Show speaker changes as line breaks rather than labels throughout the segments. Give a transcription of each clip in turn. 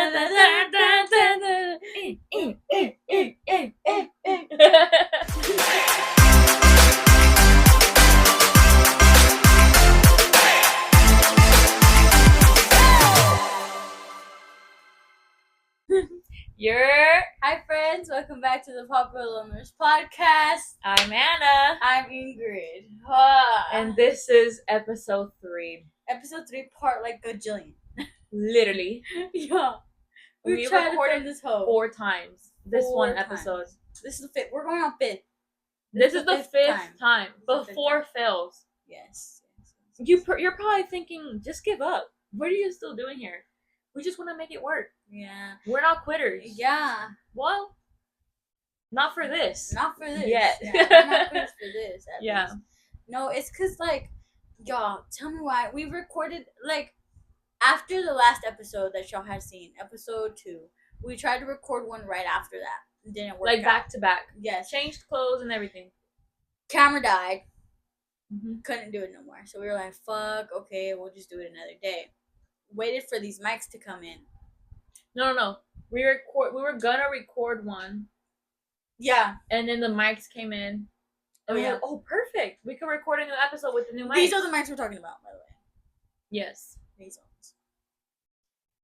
Hi friends, welcome back to the Popular Loners podcast.
I'm Anna.
I'm Ingrid.
And this is episode 3.
Episode 3 part like a jillion.
Literally.
Yeah. We tried to film this whole
4 times. This one episode.
This is the 5th. We're going on 5th.
This is the 5th time. But 4 fails.
Yes.
You're probably thinking, just give up. What are you still doing here? We just want to make it work.
Yeah.
We're not quitters.
Yeah.
Well, not for this.
Not for this.
Yet.
Yeah, we're not quitters for this.
Yeah.
Least. No, it's because, like, y'all, tell me why. We recorded, like, after the last episode that y'all had seen, episode 2, we tried to record one right after that. It didn't work
Like
out.
back to back.
Yes.
Changed clothes and everything.
Camera died.
Mm-hmm.
Couldn't do it no more. So we were like, fuck, okay, we'll just do it another day. Waited for these mics to come in.
No. We were gonna record one.
Yeah.
And then the mics came in. And we were like, oh, perfect. We could record a new episode with the new mics.
These are the mics we're talking about, by the way.
Yes.
These ones.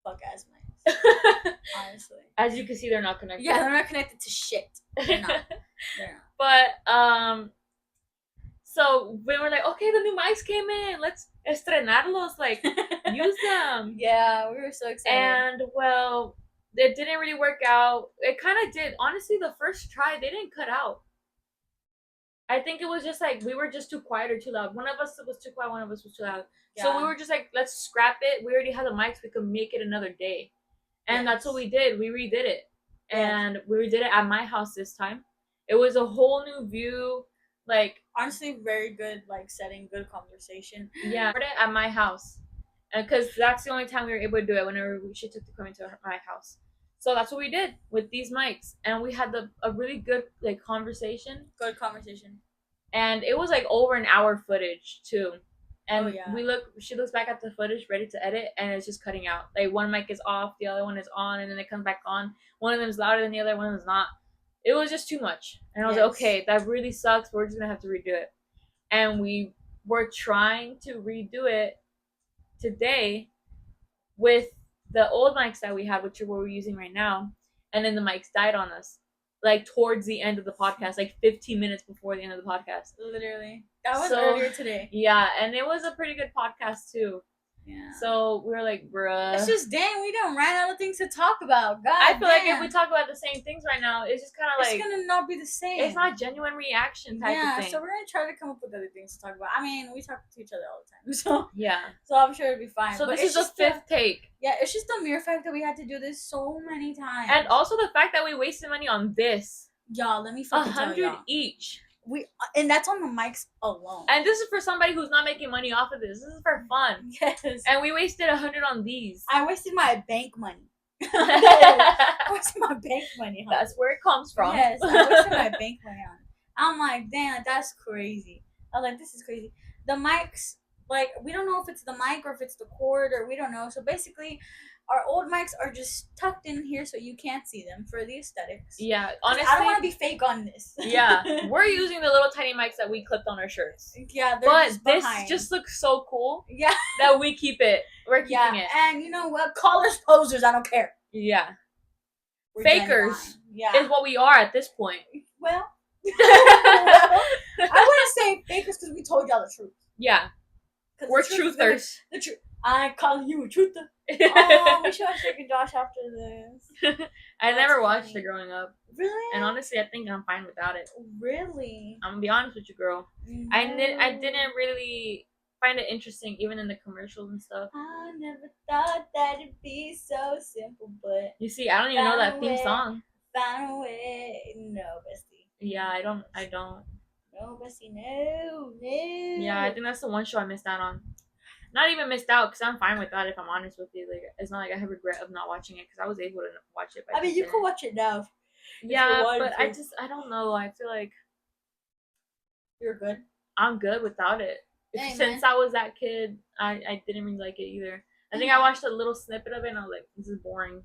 Fuck ass mics. Honestly.
As you can see, they're not connected.
Yeah, they're not connected to shit. They're not.
But, so we were like, okay, the new mics came in. Let's estrenarlos, like, use them.
Yeah, we were so excited.
And, well, it didn't really work out. It kind of did. Honestly, the first try, they didn't cut out. I think it was just like, we were just too quiet or too loud. One of us was too quiet, one of us was too loud. Yeah. So we were just like, let's scrap it. We already had the mics. We could make it another day. And that's what we did. We redid it. And we redid it at my house this time. It was a whole new view. Like,
honestly, very good, like, setting, good conversation.
Yeah. At my house. Because that's the only time we were able to do it, whenever she took the equipment to my house. So that's what we did with these mics. And we had a really good, like, conversation.
Good conversation.
And it was, like, over an hour footage, too. And she looks back at the footage, ready to edit, and it's just cutting out. Like, one mic is off, the other one is on, and then it comes back on. One of them is louder than the other, one of them is not. It was just too much. And I was like, okay, that really sucks. We're just going to have to redo it. And we were trying to redo it today with the old mics that we had, which are what we're using right now. And then the mics died on us. Like, towards the end of the podcast. Like, 15 minutes before the end of the podcast.
Literally. That was earlier today.
Yeah, and it was a pretty good podcast, too.
Yeah.
So we were like, bruh.
It's just, dang, we done ran out of things to talk about. God,
I feel like if we talk about the same things right now, it's just kind of like,
it's gonna not be the same.
It's not genuine reaction type of thing.
Yeah, so we're gonna try to come up with other things to talk about. I mean, we talk to each other all the time, so
yeah.
So I'm sure it'll be fine.
So this is the 5th take.
Yeah, it's just the mere fact that we had to do this so many times,
and also the fact that we wasted money on this.
Y'all, let me fucking tell y'all.
$100 each.
And that's on the mics alone.
And this is for somebody who's not making money off of this. This is for fun.
Yes.
And we wasted $100 on these.
I wasted my bank money. I wasted my bank money. Huh?
That's where it comes from.
Yes, I wasted my bank money on it. I'm like, damn, that's crazy. I was like, this is crazy. The mics, like, we don't know if it's the mic or if it's the cord, or we don't know. So basically, our old mics are just tucked in here so you can't see them for the aesthetics.
Yeah, honestly.
I don't want to be fake on this.
Yeah, we're using the little tiny mics that we clipped on our shirts.
Yeah, they're
but
just
this
behind.
Just looks so cool.
Yeah.
That we keep it. We're keeping it.
And you know what? Call us posers. I don't care.
Yeah.
We're
Fakers.
Yeah.
Is what we are at this point.
Well, I wouldn't say fakers because we told y'all the truth.
Yeah. We're truthers.
The truth. I call you a truther. Oh, we should watch Drake and Josh after this.
I never watched it growing up.
Really?
And honestly, I think I'm fine without it.
Really?
I'm gonna be honest with you, girl.
No.
I didn't really find it interesting, even in the commercials and stuff.
I never thought that it'd be so simple, but
you see, I don't even know that theme song.
Found a way. No, bestie.
Yeah, I don't.
No, bestie, no.
Yeah, I think that's the one show I missed out on. Not even missed out, because I'm fine with that, if I'm honest with you. Like, it's not like I have regret of not watching it, because I was able to watch it.
I mean, you can watch it now.
Yeah, but I don't know. I feel like
you're good.
I'm good without it.
Dang,
Since I was that kid, I didn't really like it either. I think I watched a little snippet of it, and I was like, this is boring.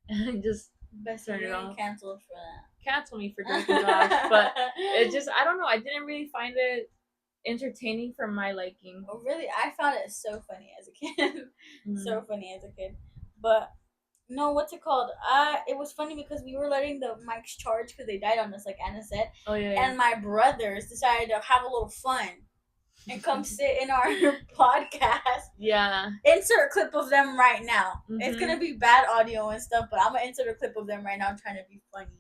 and just
Best
turn it off.
Canceled for that.
Cancel me for Drake and Josh, but it just I don't know. I didn't really find it entertaining for my liking.
Oh, really? I found it so funny as a kid. So funny as a kid. But no, what's it called? It was funny because we were letting the mics charge because they died on us, like Anna said.
Oh yeah.
And my brothers decided to have a little fun and come sit in our podcast.
Yeah.
Insert a clip of them right now. Mm-hmm. It's gonna be bad audio and stuff, but I'm gonna insert a clip of them right now trying to be funny.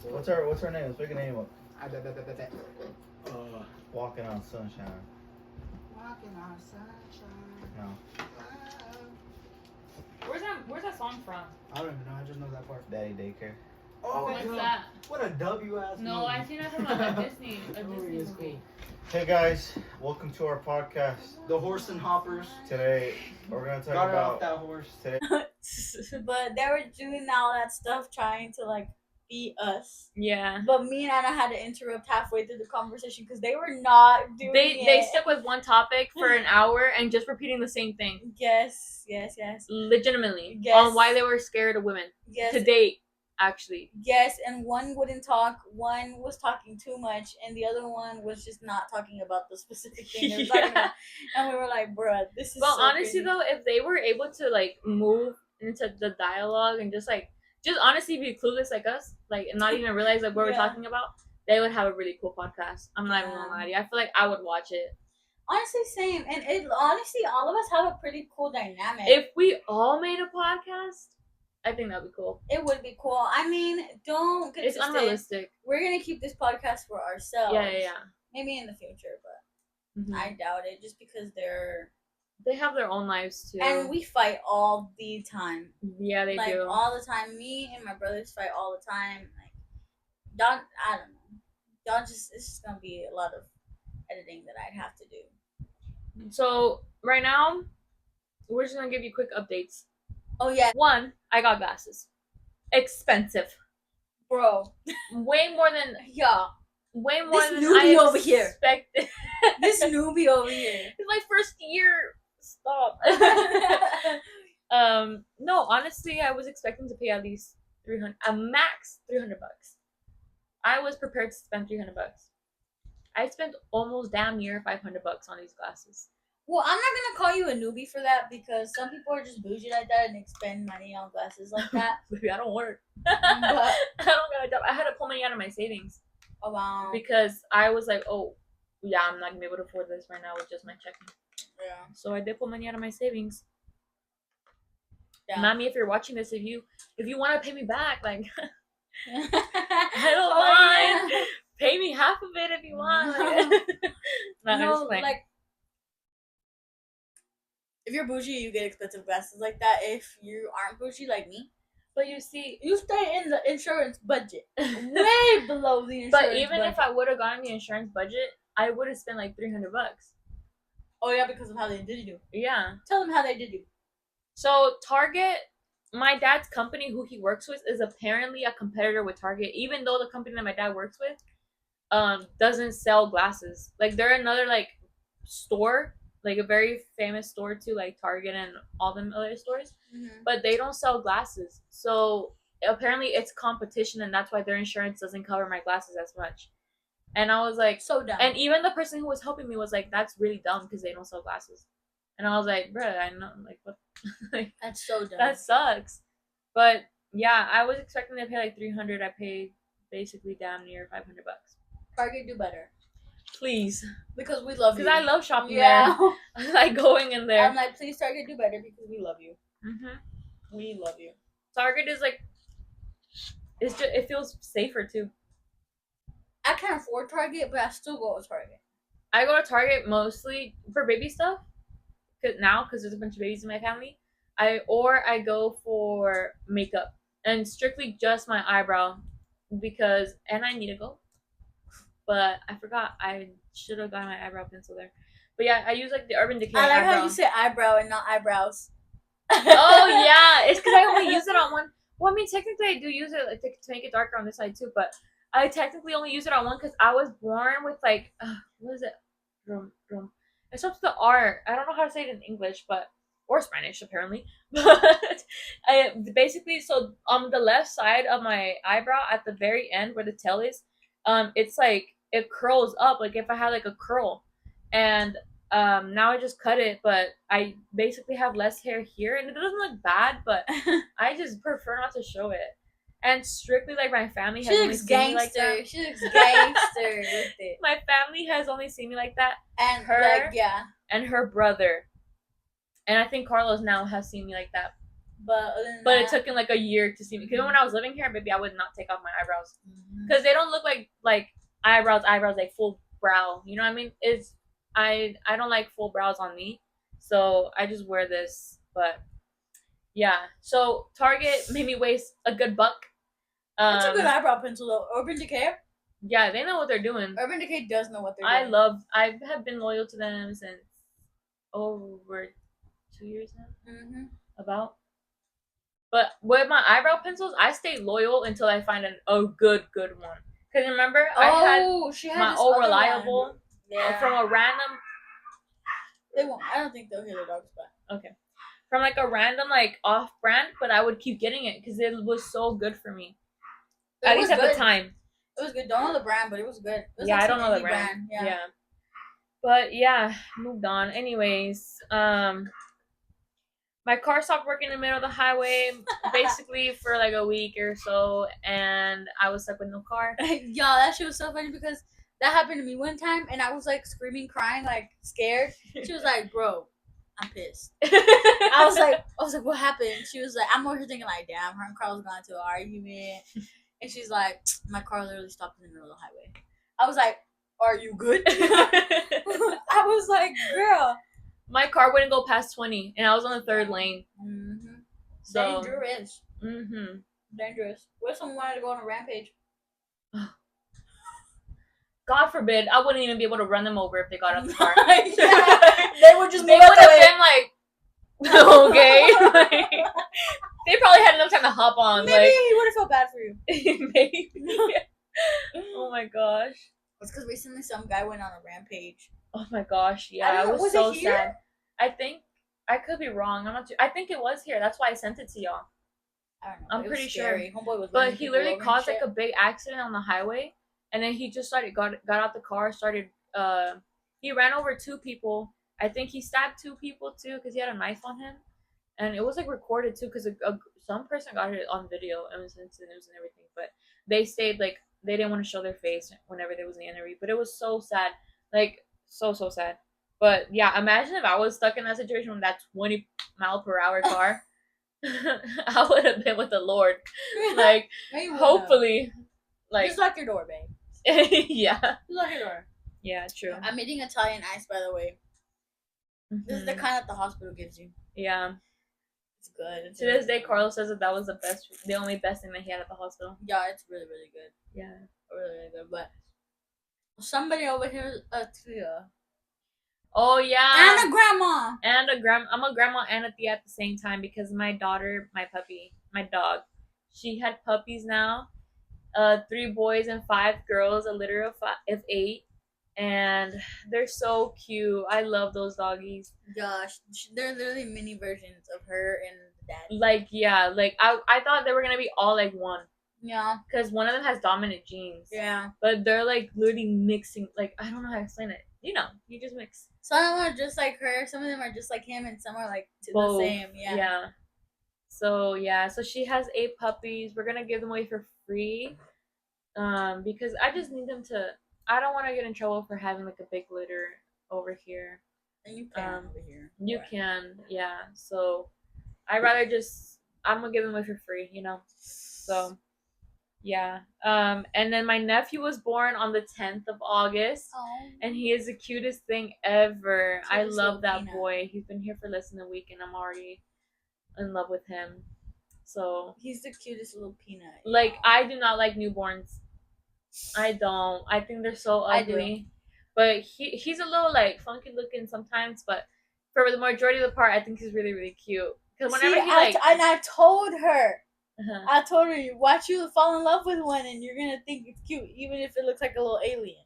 What's our name? Let's pick a name up. Walking on Sunshine.
Walking on Sunshine.
No.
Where's that song from?
I don't even know. I just know that part.
Daddy Daycare.
Oh,
what's that?
What a W ass.
No,
movie.
I seen that from a Disney movie.
Cool.
Hey guys, welcome to our podcast.
The Horse and Hoppers.
Today we're gonna talk
Got her
about
off that horse.
Today.
But they were doing all that stuff trying to like be us.
Yeah.
But me and Anna had to interrupt halfway through the conversation because they were not doing it.
They stuck with one topic for an hour and just repeating the same thing.
Yes.
Legitimately.
Yes.
On why they were scared of women.
Yes.
To date, actually.
Yes, and one wouldn't talk, one was talking too much, and the other one was just not talking about the specific thing they were talking about. And we were like, bruh, this is
Well,
so
honestly
crazy.
though, if they were able to like move into the dialogue and just honestly be clueless like us, like and not even realize like what we're talking about, they would have a really cool podcast. I'm not even gonna lie to you. I feel like I would watch it.
Honestly, same. And honestly, all of us have a pretty cool dynamic.
If we all made a podcast, I think that'd be cool.
It would be cool. I mean, don't get
it's
twisted.
Unrealistic.
We're gonna keep this podcast for ourselves.
Yeah.
Maybe in the future, but I doubt it. Just because
they have their own lives too. And
we fight all the time.
Yeah, they do.
All the time. Me and my brothers fight all the time. I don't know. It's just gonna be a lot of editing that I'd have to do.
So right now, we're just gonna give you quick updates.
Oh yeah.
One, I got glasses. Expensive.
Bro.
Way more than Way more
this
than
newbie
I
over here.
Expected.
This newbie over here.
It's my first year. Stop. No, honestly, I was expecting to pay at least $300, a max $300. I was prepared to spend $300. I spent almost damn near $500 on these glasses.
Well, I'm not gonna call you a newbie for that because some people are just bougie like that and they spend money on glasses like that.
Baby, I don't work. But I don't got a job. I had to pull money out of my savings.
Oh wow.
Because I was like, oh, yeah, I'm not gonna be able to afford this right now with just my checking.
Yeah.
So I did pull money out of my savings.
Yeah.
Mommy, if you're watching this, if you want to pay me back, like I don't mind. Yeah. Pay me half of it if you want.
No, like if you're bougie, you get expensive glasses like that. If you aren't bougie like me,
but you see,
you stay in the insurance budget, way below the insurance.
But even if I would have gotten the insurance budget, I would have spent like $300.
Oh yeah, because of how they did you.
Yeah.
Tell them how they did you.
So Target, my dad's company, who he works with, is apparently a competitor with Target, even though the company that my dad works with doesn't sell glasses. Like they're another like store, like a very famous store too, like Target and all them other stores, but they don't sell glasses. So apparently it's competition, and that's why their insurance doesn't cover my glasses as much. And I was like,
so dumb.
And even the person who was helping me was like, that's really dumb because they don't sell glasses. And I was like, bruh, I know, like, what? Like,
that's so dumb.
That sucks. But yeah, I was expecting to pay like $300. I paid basically damn near $500.
Target, do better,
please,
because we love you.
Because I love shopping there. I like going in there.
I'm like, please, Target, do better because we love you. We love you.
Target is like, it's just, it feels safer too.
I can't afford Target, but I still go to Target.
I go to Target mostly for baby stuff. Because there's a bunch of babies in my family. I go for makeup. And strictly just my eyebrow. And I need to go. But I forgot. I should have got my eyebrow pencil there. But yeah, I use like the Urban Decay eyebrow.
I like how you say eyebrow and not eyebrows.
Oh yeah, it's because I only use it on one. Well, I mean, technically I do use it like, to make it darker on this side too. But I technically only use it on one because I was born with like, what is it? It starts with the R. I don't know how to say it in English, but or Spanish apparently. But basically, so on the left side of my eyebrow, at the very end where the tail is, it's like it curls up, like if I had like a curl, and now I just cut it, but I basically have less hair here, and it doesn't look bad, but I just prefer not to show it. And strictly, like, my family has only seen me like that.
She looks gangster with it.
My family has only seen me like that.
And
her,
like, yeah.
And her brother. And I think Carlos now has seen me like that.
But
it took him like a year to see me. Because when I was living here, maybe I would not take off my eyebrows. Because they don't look like eyebrows, like full brow. You know what I mean? I don't like full brows on me. So I just wear this. But yeah. So Target made me waste a good $1.
It's a good eyebrow pencil though. Urban Decay.
Yeah, they know what they're doing.
Urban Decay does know what they're doing.
I have been loyal to them since over 2 years now. About. But with my eyebrow pencils, I stay loyal until I find a good one. Because remember, I had my old reliable from a random.
They won't. I don't think they'll hear the dog's butt.
Okay. From like a random like off brand, but I would keep getting it because it was so good for me. At least at the time.
It was good. Don't know the brand, but it was good. It was
I don't know the brand. Yeah. But yeah, moved on. Anyways, my car stopped working in the middle of the highway basically for like a week or so, and I was stuck with no car.
Y'all, that shit was so funny because that happened to me one time, and I was like screaming, crying, like scared. She was like, "Bro, I'm pissed." I was like, "What happened?" She was like, "I'm over here thinking like, damn, her and Carl's got into an argument." And she's like, "My car literally stopped in the middle of the highway." I was like, "Are you good?" I was like, "Girl."
My car wouldn't go past 20, and I was on the 3rd lane. So
dangerous. Dangerous. What if someone wanted to go on a rampage?
God forbid, I wouldn't even be able to run them over if they got out the car.
They would just.
They would have been like, okay. Like, they probably had enough time to hop on.
Maybe he would have felt bad for you.
Maybe. Oh my gosh.
It's because recently some guy went on a rampage.
Oh my gosh, yeah, it was so sad. I think I could be wrong. I'm not too. I think it was here. That's why I sent it to y'all.
I don't know.
I'm pretty sure.
Homeboy was
but he literally caused like a big accident on the highway, and then he just got out the car, started. He ran over 2 people. I think he stabbed 2 people too because he had a knife on him, and it was like recorded too because some person got it on video and it was in the news and everything. But they stayed like they didn't want to show their face whenever there was an interview. But it was so sad, like so sad. But yeah, imagine if I was stuck in that situation with that 20-mile-per-hour car. I would have been with the Lord. Like, hopefully. Like,
just lock your door, babe.
Yeah.
Just lock your door.
Yeah, true.
I'm eating Italian ice, by the way. This is the kind that the hospital gives you.
Yeah.
It's good.
To this day, Carlos says that was the only best thing that he had at the hospital.
Yeah, it's really, really good.
Yeah.
Really, really good. But somebody over here, Tia.
Oh yeah,
and a grandma,
I'm a grandma and a tia at the same time because my daughter, my puppy, my dog, she had puppies now, 3 boys and 5 girls, a litter of 8, and they're so cute. I love those doggies.
Gosh, they're literally mini versions of her and the dad.
Like yeah, like I thought they were gonna be all like one.
Yeah.
Because one of them has dominant genes.
Yeah.
But they're like literally mixing. Like I don't know how to explain it. You know, you just mix.
Some of them are just like her. Some of them are just like him, and some are like the same. Yeah.
Yeah. So yeah, so she has 8 puppies. We're gonna give them away for free, because I just need them to. I don't want to get in trouble for having like a big litter over here.
And you can over here.
You can, yeah. So I'd rather just. I'm gonna give them away for free, you know. So. Yeah. And then my nephew was born on the 10th of August.
Oh.
And he is the cutest thing ever. I love that
peanut.
boy. He's been here for less than a week and I'm already in love with him. So
he's the cutest little peanut.
Like I do not like newborns. I don't. I think they're so ugly. But he's a little like funky looking sometimes, but for the majority of the part I think he's really, really cute. Because whenever
I told her.
Uh-huh.
I told her, watch you fall in love with one and you're gonna think it's cute, even if it looks like a little alien.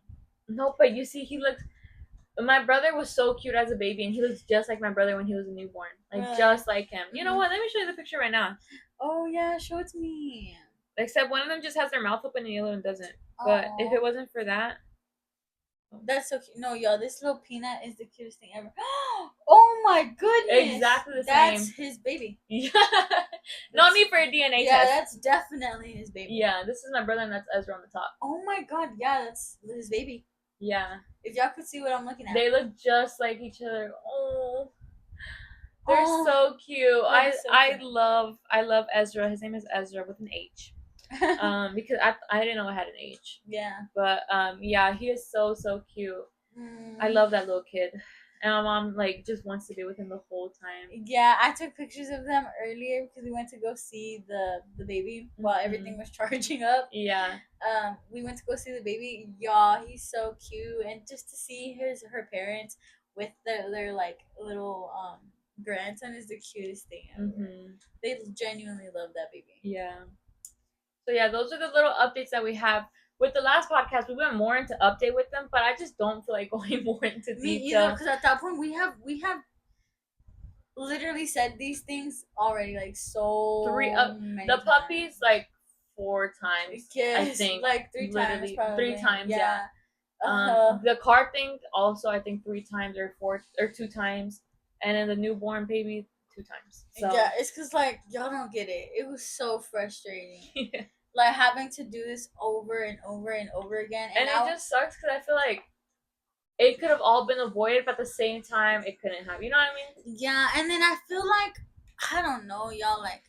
No, but you see, he looks... My brother was so cute as a baby, and he looks just like my brother when he was a newborn, like just like him. You know what? Let me show you the picture right now.
Oh yeah, show it to me.
Except one of them just has their mouth open and the other one doesn't. But if it wasn't for that,
that's so cute. No, y'all, this little peanut is the cutest thing ever. Oh my goodness!
Exactly the
That's
same.
his baby.
Yeah. No need for a DNA
Yeah,
test.
that's definitely his baby.
Yeah, this is my brother and that's Ezra on the top.
Oh my god, yeah, that's his baby.
Yeah.
If y'all could see what I'm looking at.
They look just like each other. Oh. They're so cute. I love Ezra. His name is Ezra with an H. Because I didn't know I had an H.
Yeah.
But yeah, he is so cute. I love that little kid. And my mom like just wants to be with him the whole time.
Yeah, I took pictures of them earlier because we went to go see the baby while everything was charging up.
Yeah.
We went to go see the baby. Y'all, he's so cute, and just to see her parents with their like little grandson is the cutest thing ever. Mm-hmm. They genuinely love that baby.
Yeah. So yeah, those are the little updates that we have. With the last podcast, we went more into update with them, but I just don't feel like going more into detail.
Me either, because at that point we have literally said these things already, like many
the
times.
Puppies like 4 times.
Yes,
I think
like 3 times. Probably.
3 times.
Yeah.
The car thing also I think 3 times or 2 times, and then the newborn baby 2 times. So
yeah, it's because like y'all don't get it. It was so frustrating. Yeah. Like having to do this over and over and over again,
and it just sucks because I feel like it could have all been avoided, but at the same time it couldn't have. You know what I mean?
Yeah, and then I feel like I don't know, y'all, like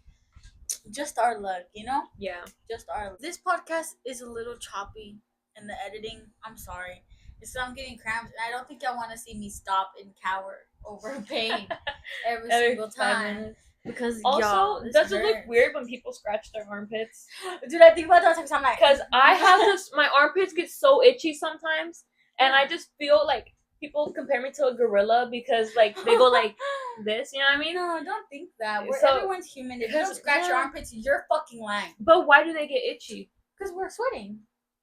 just our luck, you know? Yeah, just our. This podcast is a little choppy in the editing. I'm sorry. It's I'm getting cramps, and I don't think y'all want to see me stop and cower over pain every single time. Because
also, does it look weird when people scratch their armpits?
Dude, I think about that sometimes. I'm like,
because I have this. My armpits get so itchy sometimes, and I just feel like people compare me to a gorilla because like they go like this. You know what I mean?
No, don't think that. Everyone's human. If you don't scratch your armpits, you're fucking lying.
But why do they get itchy?
Because we're sweating.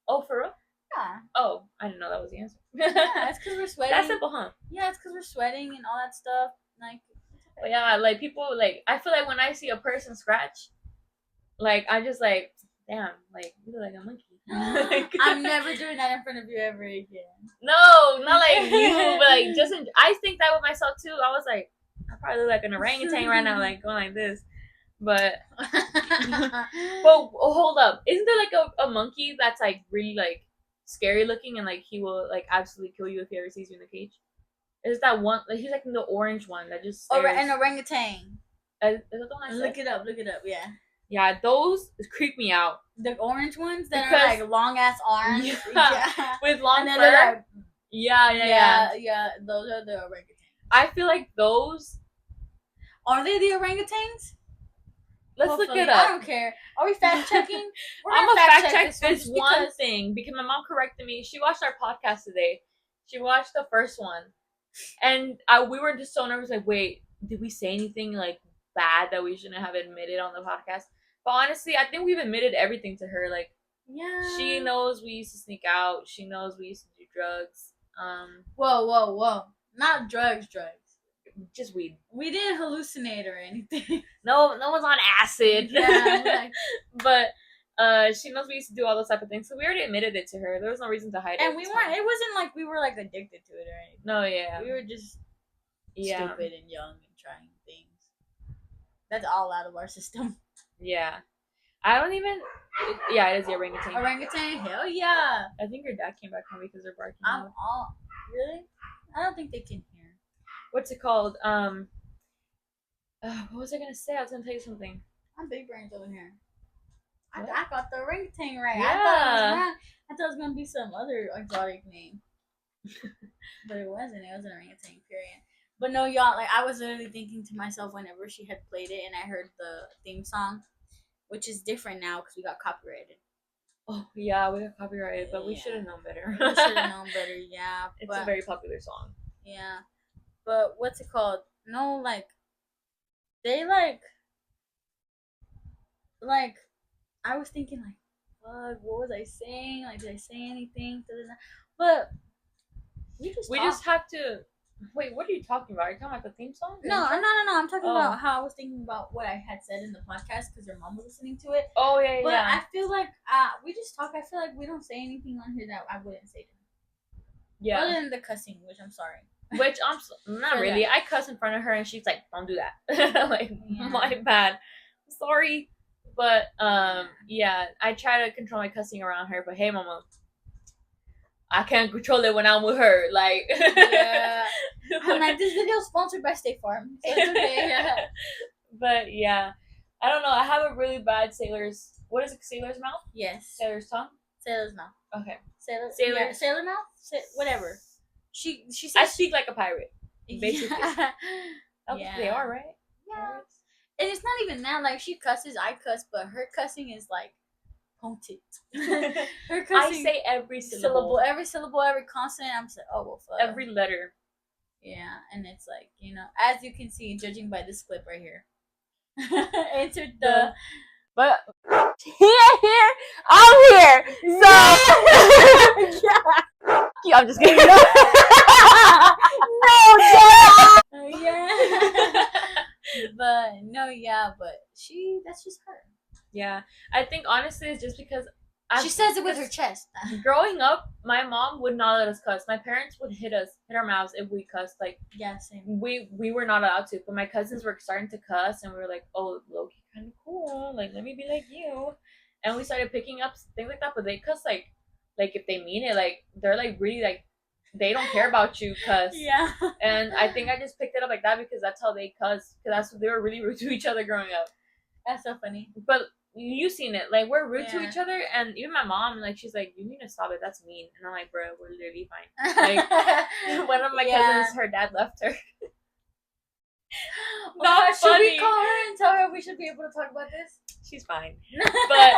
Oh, for real?
Yeah.
Oh, I didn't know that was the answer.
Yeah, it's because we're sweating.
That's simple, huh?
Yeah, it's because we're sweating and all that stuff. Like.
But yeah, like people like I feel like when I see a person scratch, like I just like damn, like you look like a monkey.
I'm never doing that in front of you ever again.
No, not like you, but like just I think that with myself too. I was like, I probably look like an orangutan right now, like going like this. But hold up, isn't there like a monkey that's like really like scary looking and like he will like absolutely kill you if he ever sees you in the cage? Is that one? Like he's like the orange one that just.
An orangutan.
Is that the one I said?
Look it up. Yeah.
Yeah, those creep me out.
The orange ones that are like long ass arms.
Yeah. With long fur. Like, yeah.
Those are the orangutans.
I feel like those.
Are they the orangutans?
Let's look it up.
I don't care. Are we fact checking?
I'm gonna fact check this one thing because my mom corrected me. She watched our podcast today. She watched the first one. And we were just so nervous, like, wait, did we say anything, like, bad that we shouldn't have admitted on the podcast? But honestly, I think we've admitted everything to her. Like, yeah, she knows we used to sneak out. She knows we used to do drugs.
Whoa. Not drugs.
Just weed.
We didn't hallucinate or anything.
No one's on acid.
Yeah.
But she knows we used to do all those type of things, so we already admitted it to her. There was no reason to hide it.
And we weren't. It wasn't like we were like addicted to it or anything.
No, yeah.
We were just stupid and young and trying things. That's all out of our system.
Yeah. I don't even. Yeah, it is the orangutan.
Orangutan, hell yeah.
I think your dad came back home because they're barking.
Really? I don't think they can hear.
What's it called? What was I gonna say? I was gonna tell you something.
I'm big brains over here. I got the orangutan right.
Yeah.
I thought it was gonna be some other exotic name, but it wasn't. It was an orangutan, period. But no, y'all. Like I was literally thinking to myself whenever she had played it, and I heard the theme song, which is different now because we got copyrighted.
Oh yeah, we got copyrighted, but we should have known better.
We should have known better. Yeah,
it's a very popular song.
Yeah, but what's it called? No, like they like. I was thinking like, fuck, what was I saying? Like, did I say anything? But
We just have to. Wait, what are you talking about? Are you talking about the theme song?
No. I'm talking about how I was thinking about what I had said in the podcast because your mom was listening to it.
Oh yeah,
But
yeah.
I feel like we just talk. I feel like we don't say anything on here that I wouldn't say to him.
Yeah.
Other than the cussing, which I'm sorry.
Which I'm not really.
that.
I cuss in front of her and she's like, "Don't do that." Like, my bad. Sorry. But yeah, I try to control my cussing around her. But hey, mama, I can't control it when I'm with her. Like,
yeah. I'm like, this video is sponsored by State Farm. So it's okay. Yeah.
But yeah, I don't know. I have a really bad sailor's. What is it? Sailor's mouth?
Yes.
Sailor's tongue.
Sailor's mouth.
Okay.
Sailor mouth. Whatever. She says.
I speak like a pirate. Basically.
Yeah.
They are, right?
Yeah. And it's not even that. Like, she cusses, I cuss, but her cussing is like potent. Her cussing.
I say every syllable.
Every syllable, every consonant. I'm just like, oh well, fuck.
Every letter.
Yeah, and it's like, as you can see, judging by this clip right here. Entered the.
But here, I'm here. So. Yeah. I'm just kidding. No,
yeah. But that's just her.
Yeah, I think honestly it's just because
she says it with her chest.
Growing up, my mom would not let us cuss. My parents would hit our mouths if we cussed. Like,
yeah, same.
We were not allowed to, but my cousins were starting to cuss, and we were like, oh, low-key kind of cool. Like, let me be like you. And we started picking up things like that, but they cuss like if they mean it, like they're like really like they don't care about you, cuss.
Yeah.
And I think I just picked it up like that because that's how they cuss. Because that's what they were really rude to each other growing up.
That's so funny.
But you seen it, like we're rude to each other, and even my mom, like she's like, you need to stop it, that's mean. And I'm like, bro, we're literally fine. Like one of my cousins, her dad left her. Not funny.
Should we call her and tell her we should be able to talk about this?
She's fine. But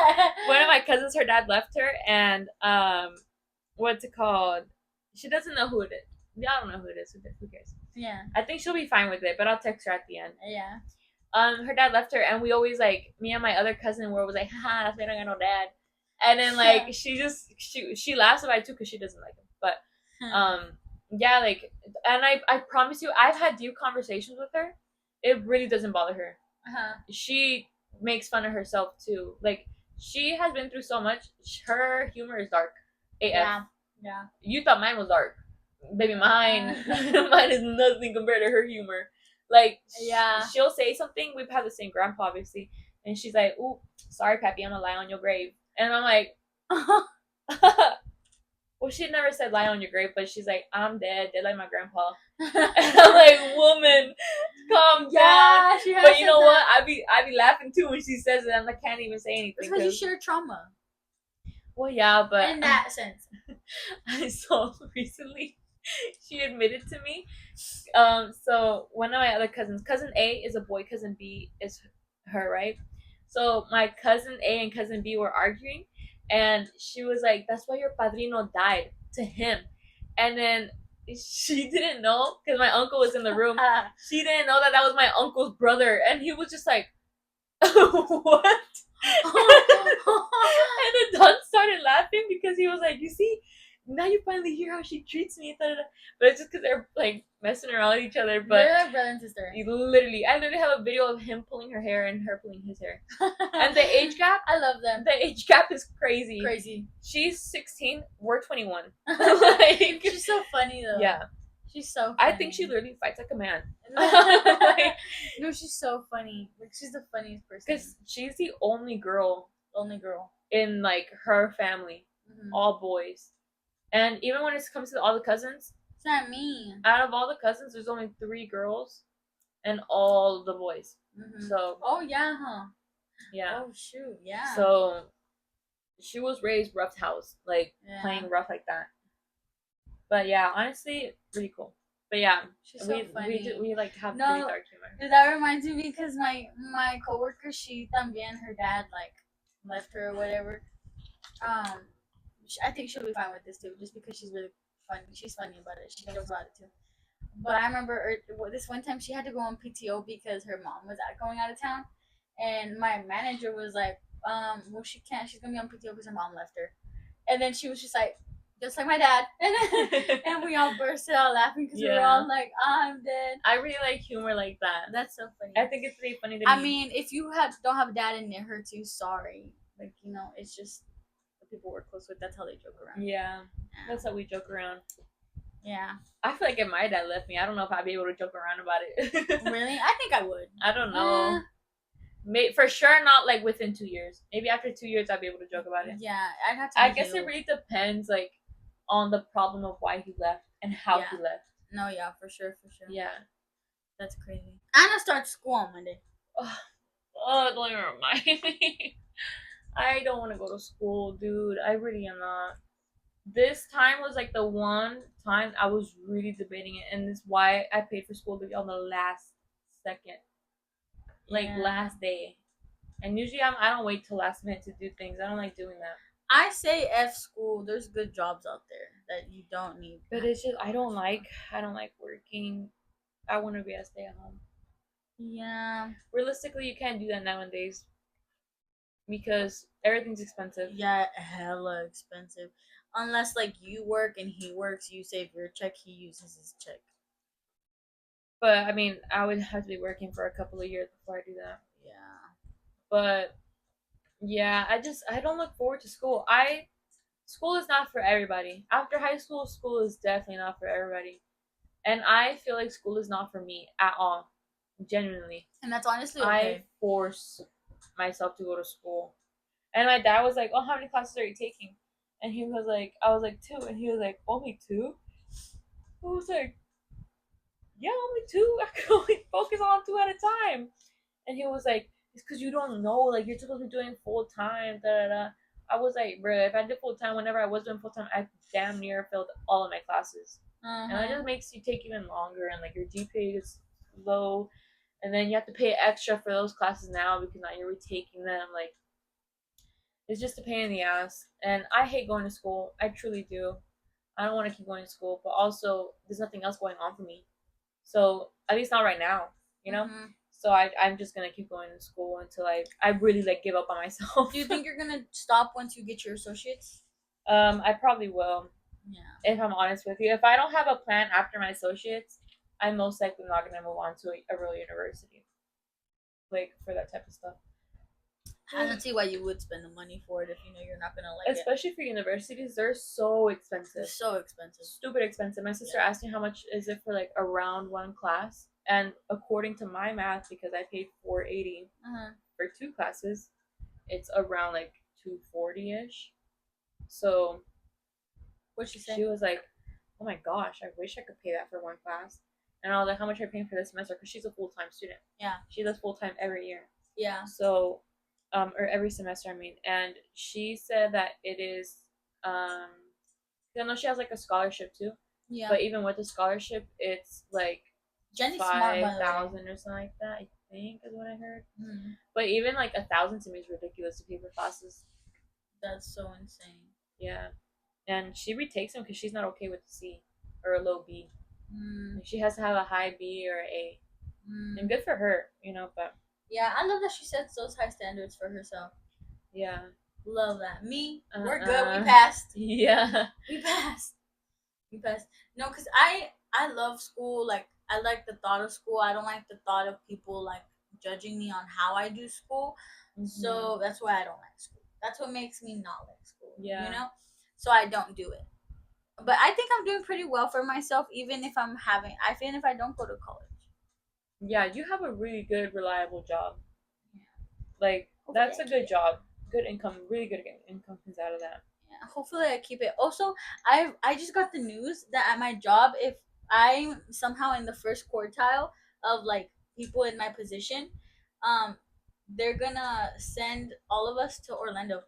one of my cousins, her dad left her, and what's it called? She doesn't know who it is. I don't know who it is. Who cares?
Yeah.
I think she'll be fine with it, but I'll text her at the end.
Yeah.
Her dad left her, and we always like me and my other cousin were always like, haha, that's why I don't got no dad. And then like she laughs about it too because she doesn't like him. But yeah, like, and I promise you, I've had deep conversations with her. It really doesn't bother her. She makes fun of herself too. Like, she has been through so much. Her humor is dark. AF.
Yeah.
You thought mine was dark. Baby, mine is nothing compared to her humor. Like, she'll say something. We've had the same grandpa, obviously. And she's like, ooh, sorry, Pappy, I'm gonna lie on your grave. And I'm like, well, she never said lie on your grave, but she's like, I'm dead like my grandpa. And I'm like, woman, calm down. But you know what? I be laughing too when she says it. I can't even say anything.
It's because you share trauma.
Well, yeah, but
in that sense.
I saw recently, she admitted to me. So one of my other cousins, cousin A is a boy, cousin B is her, right? So my cousin A and cousin B were arguing, and she was like, that's why your padrino died, to him. And then she didn't know, because my uncle was in the room. She didn't know that was my uncle's brother, and he was just like, what? And then Don started laughing because he was like, you see, now you finally hear how she treats me. But it's just because they're like messing around with each other. But
they're like brother and sister.
I literally have a video of him pulling her hair and her pulling his hair. And the age gap,
I love them.
The age gap is crazy. She's 16, we're 21. Like,
she's so funny though.
Yeah,
she's so funny.
I think she literally fights like a man.
Like, no, she's so funny. Like, she's the funniest person.
Because she's the only girl in like her family. All boys. And even when it comes to all the cousins,
it's not me.
Out of all the cousins, there's only 3 girls and all the boys. So
oh yeah, huh?
Yeah.
Oh shoot, yeah.
So she was raised rough house, like playing rough like that. But yeah, honestly, really cool. But yeah,
she's so funny.
We like have pretty dark humor.
That reminds me because my coworker, she también, her dad like left her or whatever. I think she'll be fine with this too, just because she's really funny. She's funny about it. She knows about it too. But I remember this one time she had to go on PTO because her mom was going out of town, and my manager was like, well, she can't. She's gonna be on PTO because her mom left her. And then she was just like, just like my dad. And we all bursted out laughing because we were all like, I'm dead.
I really like humor like that.
That's so funny.
I think it's pretty funny to me.
I mean, if you don't have a dad and it hurts you, sorry. Like, it's just the people we're close with. That's how they joke around.
Yeah. That's how we joke around.
Yeah.
I feel like if my dad left me, I don't know if I'd be able to joke around about it.
Really? I think I would.
I don't know. For sure not like within 2 years. Maybe after 2 years I'd be able to joke about it.
Yeah, I'd have to.
I guess it really depends like on the problem of why he left and how he left.
No, yeah, for sure.
Yeah.
That's crazy. Anna starts school on Monday.
Oh, don't even remind me. I don't want to go to school, dude. I really am not. This time was like the one time I was really debating it, and this is why I paid for school to be on the last second, like last day. And usually I don't wait till last minute to do things. I don't like doing that.
I say F school. There's good jobs out there that you don't need.
But it's just I don't like working. I want to be a stay at home.
Yeah.
Realistically, you can't do that nowadays because everything's expensive.
Yeah, hella expensive. Unless like you work and he works, you save your check, he uses his check.
But I mean, I would have to be working for a couple of years before I do that.
Yeah.
But yeah, I don't look forward to school. School is not for everybody. After high school, school is definitely not for everybody. And I feel like school is not for me at all. Genuinely.
And that's honestly okay.
I force myself to go to school. And my dad was like, "Oh, how many classes are you taking?" And he was like, I was like 2, and he was like, "Only 2?" I was like, "Yeah, only 2. I can only focus on 2 at a time." And he was like, "It's because you don't know. Like, you're supposed to be doing full time." Da da da. I was like, "Bro, if I did full time, whenever I was doing full time, I damn near failed all of my classes." And that just makes you take even longer, and like your GPA is low, and then you have to pay extra for those classes now because now you're retaking them. Like, it's just a pain in the ass, and I hate going to school. I truly do. I don't want to keep going to school, but also there's nothing else going on for me. So at least not right now, you know. So I'm just gonna keep going to school until I really like give up on myself.
Do you think you're gonna stop once you get your associates?
I probably will.
Yeah.
If I'm honest with you, if I don't have a plan after my associates, I'm most likely not gonna move on to a real university, like for that type of stuff.
I don't see why you would spend the money for it if you know you're not gonna like
Especially for universities, they're so expensive.
They're so expensive.
Stupid expensive. My sister asked me how much is it for like around one class, and according to my math, because I paid $480 for 2 classes, it's around like $240-ish. So
what'd she say?
She was like, "Oh my gosh, I wish I could pay that for one class." And I was like, "How much are you paying for this semester?" Because she's a full-time student.
Yeah.
She does full-time every year.
Yeah.
So, or every semester, I mean. And she said that it is, I know she has like a scholarship too.
Yeah.
But even with the scholarship, it's like
Jenny's
5,000 or something like that, I think is what I heard. But even like 1,000 to me is ridiculous to pay for classes.
That's so insane.
Yeah. And she retakes them because she's not okay with a C or a low B. She has to have a high B or A. And good for her, you know, but...
Yeah, I love that she sets those high standards for herself.
Yeah.
Love that. Me, we're good. We passed.
Yeah.
We passed. No, because I love school. Like, I like the thought of school. I don't like the thought of people, like, judging me on how I do school. So that's why I don't like school. That's what makes me not like school. Yeah. You know? So I don't do it. But I think I'm doing pretty well for myself, even if if I don't go to college.
Yeah, you have a really good, reliable job. Yeah. Like, that's a good job. Good income, really good income comes out of that.
Yeah, hopefully I keep it. Also, I just got the news that at my job, if I'm somehow in the first quartile of like people in my position, they're gonna send all of us to Orlando.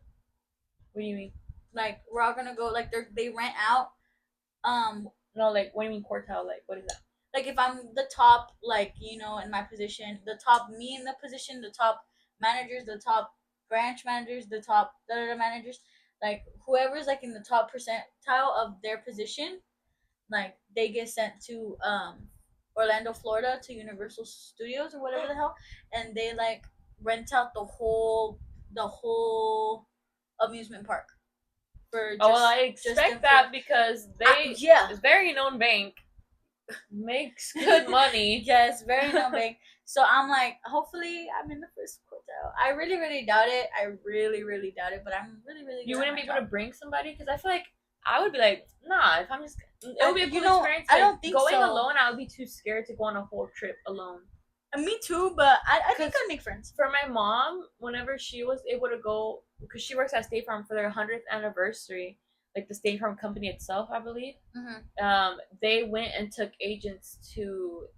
What do you mean?
Like, we're all gonna go. Like, they rent out.
No, like, what do you mean quartile? Like, what is that?
Like, if I'm the top, like, you know, in my position, the top me in the position, the top managers, the top branch managers, the top managers, like, whoever's like in the top percentile of their position, like, they get sent to Orlando, Florida, to Universal Studios or whatever the hell, and they like rent out the whole amusement park for just.
Oh, well, I expect that because they
yeah.
very known bank makes good money.
Yes, very known bank. So I'm like, hopefully I'm in the first quartile. I really, really doubt it. I really, really doubt it. But I'm really, really.
You
good
wouldn't
at
be
my
able to bring somebody because I feel like I would be like, nah. If I'm just, it would be a cool experience.
I don't think
going
so.
alone. I would be too scared to go on a whole trip alone.
Me too, but I think I'd make friends.
For my mom, whenever she was able to go, because she works at State Farm for their 100th anniversary, like the State Farm company itself, I believe.
Mm-hmm.
They went and took agents to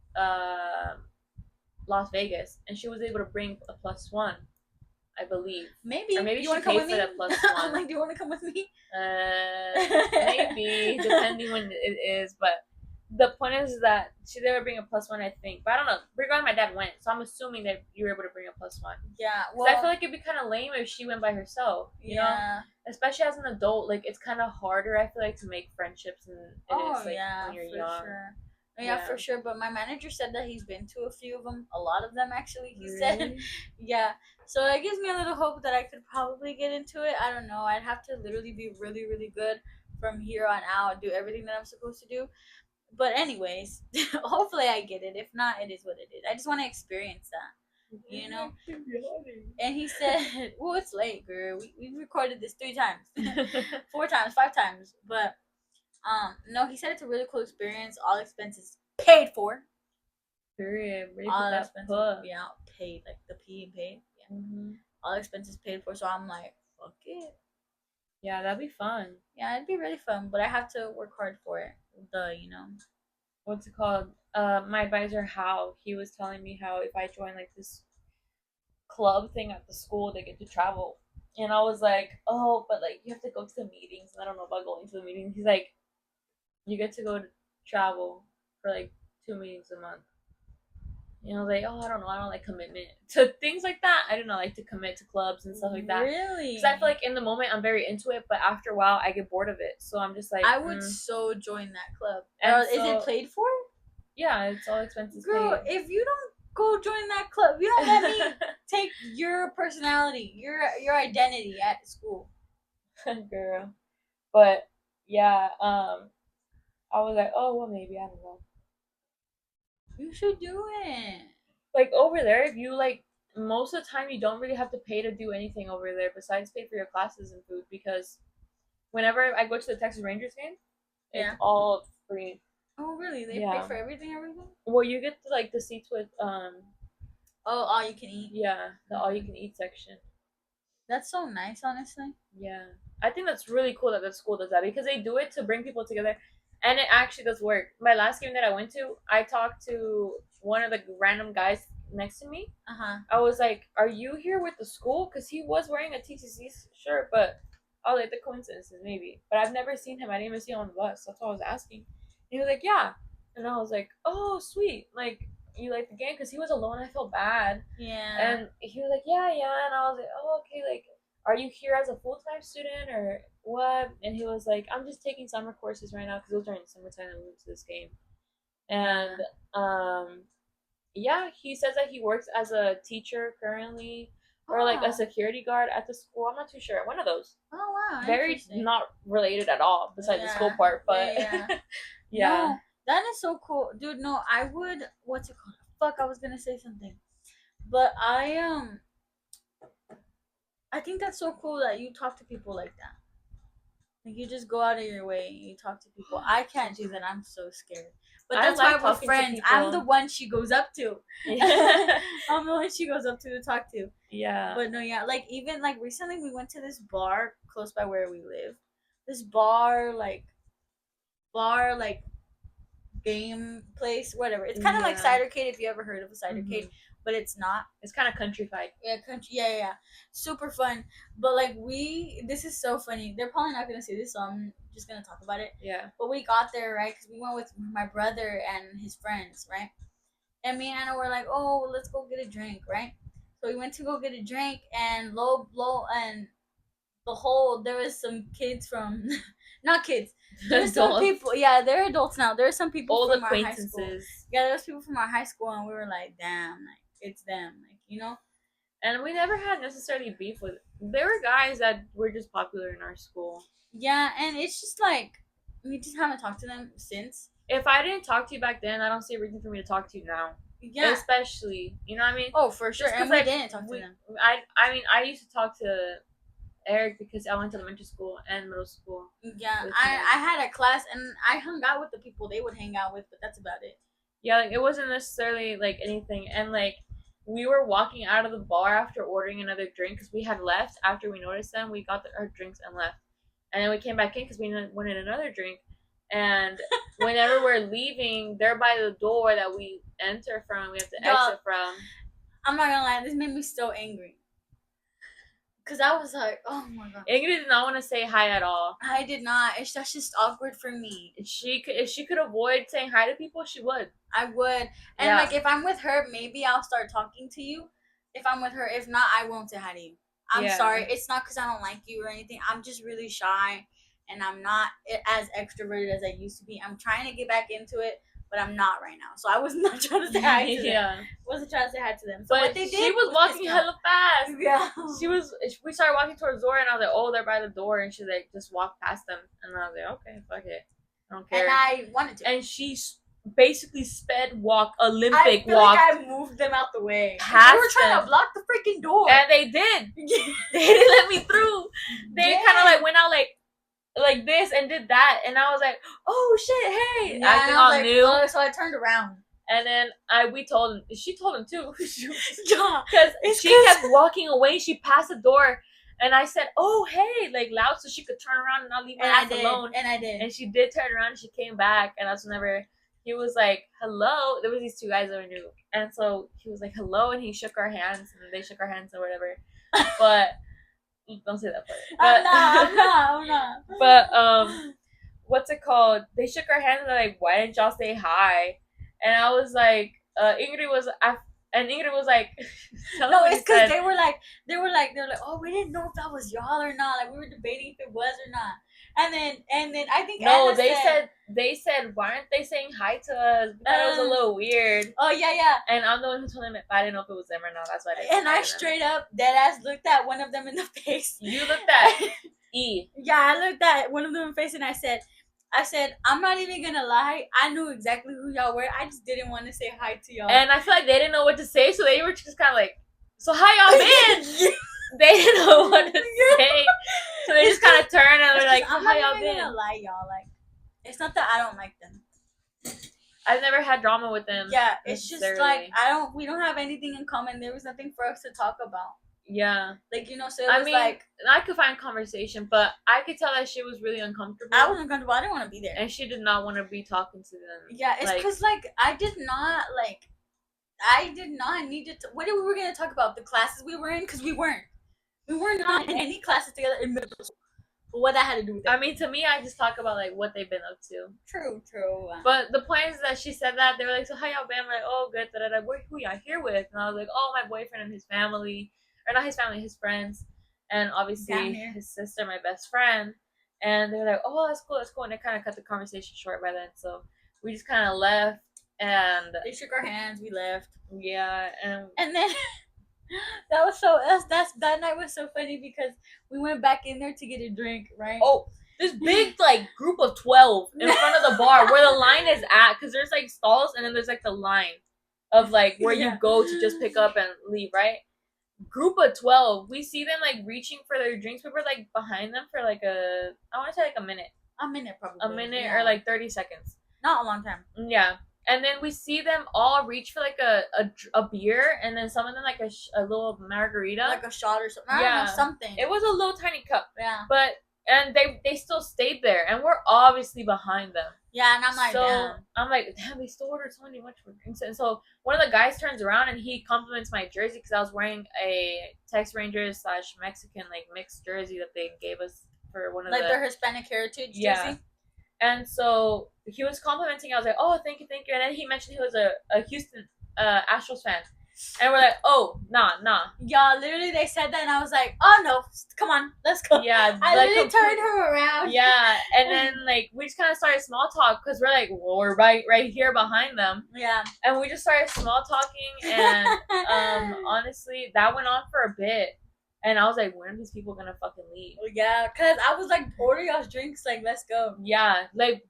Las Vegas, and she was able to bring a +1, I believe.
Maybe.
Or maybe
you
she
want to come
paid
with
for
me?
that +1.
I'm like, do you want to come with me?
Maybe, depending when it is. But the point is that she did bring a +1, I think. But I don't know. Regarding my dad went, so I'm assuming that you were able to bring a +1.
Yeah.
Well, I feel like it'd be kind of lame if she went by herself. You know, especially as an adult, like it's kind of harder. I feel like to make friendships than it is like when you're young.
Sure. Yeah, for sure. But my manager said that he's been to a few of them, a lot of them actually. He said, yeah. So it gives me a little hope that I could probably get into it. I don't know. I'd have to literally be really, really good from here on out, do everything that I'm supposed to do. But anyways, hopefully I get it. If not, it is what it is. I just want to experience that, you know. And he said, "Well, it's late, girl. We recorded this 3 times, 4 times, 5 times, but." No, he said it's a really cool experience. All expenses paid for.
Period.
All expenses, yeah, paid, like the P and paid. Yeah. Mm-hmm. All expenses paid for. So I'm like, fuck it.
Yeah, that'd be fun.
Yeah, it'd be really fun, but I have to work hard for it.
What's it called? My advisor, Hal, he was telling me how if I join like this club thing at the school, they get to travel. And I was like, oh, but like you have to go to the meetings. And I don't know about going to the meetings. He's like, you get to go to travel for like 2 meetings a month. And I was like, oh, I don't know. I don't like commitment to things like that. I don't know, like to commit to clubs and stuff like that.
Really?
Because I feel like in the moment I'm very into it, but after a while I get bored of it. So I'm just like,
I would so join that club.
And
is it paid for?
Yeah, it's all expenses
Girl,
paid.
if you don't go join that club, you don't let me take your personality, your identity at school.
Girl. But yeah, I was like, oh well, maybe, I don't know.
You should do it.
Like over there, if you like, most of the time you don't really have to pay to do anything over there besides pay for your classes and food, because whenever I go to the Texas Rangers game, it's all free.
Oh really? They pay for everything?
Well, you get the seats with
all you can eat.
Yeah, the all you can eat section.
That's so nice, honestly.
Yeah, I think that's really cool that the school does that, because they do it to bring people together. And it actually does work. My last game that I went to, I talked to one of the random guys next to me. I was like, are you here with the school? Because he was wearing a TCC shirt, but I'll like the coincidences maybe. But I've never seen him. I didn't even see him on the bus. That's what I was asking. And he was like, yeah. And I was like, oh, sweet. Like, you like the game? Because he was alone. I felt bad.
Yeah.
And he was like, yeah. And I was like, oh, okay. Like, are you here as a full-time student or what? And he was like, I'm just taking summer courses right now, because it was during the summertime that we went to this game. And yeah, he says that he works as a teacher currently, or like a security guard at the school. I'm not too sure. One of those.
Oh wow.
Very not related at all besides the school part, but yeah.
No, that is so cool, dude. No, I would. What's it called? Fuck, I was gonna say something, but I think that's so cool that you talk to people like that. Like you just go out of your way and you talk to people. I can't do that. I'm so scared. But that's why we're friends. I'm the one she goes up to. I'm the one she goes up to talk to.
Yeah.
But no, yeah. Like even like recently we went to this bar close by where we live. This bar game place, whatever. It's kind of like Cidercade, if you ever heard of a Cidercade, but it's not.
It's kind of countrified.
Yeah, yeah. Super fun. But like this is so funny. They're probably not gonna see this, so I'm just gonna talk about it.
Yeah.
But we got there, right? Because we went with my brother and his friends, right? And me and Anna were like, oh, let's go get a drink, right? So we went to go get a drink, and and there was some kids from, not kids. There's some people. Yeah, they're adults now. There are some people
old
from
acquaintances.
Our high school. Yeah, there was people from our high school, and we were like, damn, like it's them, like you know.
And we never had necessarily beef with. There were guys that were just popular in our school.
Yeah, and it's just like we just haven't talked to them since.
If I didn't talk to you back then, I don't see a reason for me to talk to you now.
Yeah,
especially, you know what I mean?
Oh, for sure. And we didn't talk to them.
I mean, I used to talk to Eric because I went to elementary school and middle school.
Yeah, I had a class and I hung out with the people they would hang out with, but that's about it.
Yeah, like, it wasn't necessarily like anything, and like we were walking out of the bar after ordering another drink because we had left after we noticed them. We got our drinks and left, and then we came back in because we wanted another drink. And whenever we're leaving, they're by the door that we enter from. We have to exit from.
I'm not gonna lie, this made me so angry. Cause I was like, oh my god.
Ingrid did not want to say hi at all.
I did not. That's just awkward for me.
If she could avoid saying hi to people, she would.
I would. And like if I'm with her, maybe I'll start talking to you. If I'm with her, if not, I won't say hi to you. I'm sorry. It's not because I don't like you or anything. I'm just really shy, and I'm not as extroverted as I used to be. I'm trying to get back into it, but I'm not right now. So I was not trying to say hi to them.
Yeah.
Wasn't trying to say hi to them. So
but
what they did
she was walking hella fast.
Yeah.
We started walking towards the door, and I was like, oh, they're by the door. And she like just walked past them. And I was like, okay, fuck it. I don't care.
And I wanted to.
And she basically Olympic
I feel
walk.
like I moved them out the way. They were trying to block the freaking door.
And they did. They didn't let me through. They kind of like went out like this and did that, and I was like, oh shit, hey.
Yeah, acting all new. So I turned around.
And then she told him too. Because she kept walking away. She passed the door, and I said, oh, hey, like loud so she could turn around and not leave my ass alone.
And I did.
And she did turn around and she came back, and that's whenever he was like, hello. There was these two guys that we knew. And so he was like, hello, and he shook our hands, and they shook our hands or whatever. But don't say that part.
I'm not.
But what's it called? They shook our hands and they're like, why didn't y'all say hi? And I was like, Ingrid was like,
no, it's because they were like, oh, we didn't know if that was y'all or not. Like we were debating if it was or not. And then I think Anna
they said why aren't they saying hi to us? That was a little weird.
Oh yeah.
And I'm the one who told them if I didn't know if it was them or not. That's why
I straight up dead ass looked at one of them in the face.
You looked at E.
Yeah, I looked at one of them in the face and I said, I'm not even gonna lie. I knew exactly who y'all were. I just didn't want to say hi to y'all.
And I feel like they didn't know what to say, so they were just kind of like, so how y'all been? They didn't know what to say. So they just kind of turned and they're like,
I'm
how y'all been?
I'm not gonna lie, y'all. Like, it's not that I don't like them.
I've never had drama with them.
Yeah, it's just like we don't have anything in common. There was nothing for us to talk about.
Yeah.
Like, so it was like...
I could find conversation, but I could tell that she was really uncomfortable.
I was uncomfortable. I didn't want to be there.
And she did not want to be talking to them.
Yeah, it's because, I did not need to... What were we going to talk about? The classes we were in? Because we weren't. We were not in any classes together in middle school. But what that had to do with it?
I mean, to me, I just talk about, what they've been up to.
True.
But the point is that she said that. They were like, so how y'all been? I'm like, oh, good. Who y'all here with? And I was like, oh, my boyfriend and his family. Or not his family, his friends. And obviously his sister, my best friend. And they were like, oh, that's cool. And they kind of cut the conversation short by then. So we just kind of left. And
they shook our hands. We left.
Yeah.
And then that night was so funny because we went back in there to get a drink, right?
Oh, this big group of 12 in front of the bar where the line is at, because there's stalls and then there's the line of where you go to just pick up and leave, right? Group of 12. We see them reaching for their drinks. We were behind them for I want to say a minute.
A minute probably.
A minute or 30 seconds.
Not a long time.
Yeah. And then we see them all reach for a beer, and then some of them a little margarita,
a shot or something. I don't know, something.
It was a little tiny cup.
Yeah.
And they still stayed there, and we're obviously behind them.
Yeah, and I'm like, damn.
I'm like, damn, they still ordered so much for drinks. And so one of the guys turns around and he compliments my jersey because I was wearing a Texas Rangers / Mexican mixed jersey that they gave us for one of
their Hispanic heritage jersey.
Yeah. And so he was complimenting. I was like, oh, thank you. And then he mentioned he was a Houston Astros fan. And we're like, oh, nah.
Yeah, literally they said that and I was like, oh no, come on, let's go.
Yeah.
I literally turned her around.
Yeah, and then we just kind of started small talk because we're well, we're right here behind them.
Yeah.
And we just started small talking and honestly, that went on for a bit. And I was like, when are these people gonna fucking leave?
Yeah, because I was like, order y'all's drinks, like, let's go.
Yeah, like,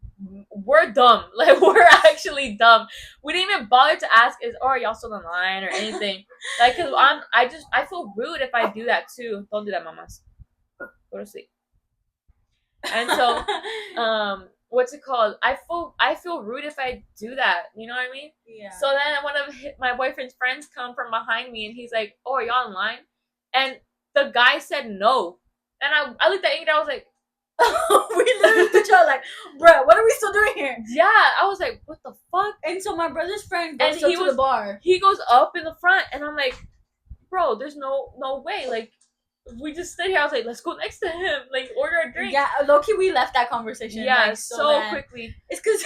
we're dumb. Like, we're actually dumb. We didn't even bother to ask, are y'all still in line or anything? Like, cause I feel rude if I do that too. Don't do that, mamas. Go to sleep. And so, what's it called? I feel rude if I do that. You know what I mean?
Yeah.
So then one of my boyfriend's friends come from behind me and he's like, "Oh, are y'all in line?" And the guy said no. And I looked at Ingrid. I was like,
we literally looked at each other like, "Bruh, what are we still doing here?"
Yeah, I was like, "What the fuck?"
And so my brother's friend goes
And
up to the bar.
He goes up in the front, and I'm like, "Bro, there's no way." Like, we just stood here. I was like, "Let's go next to him. Like, order a drink."
Yeah, low-key, we left that conversation.
Yeah,
like,
so quickly.
It's because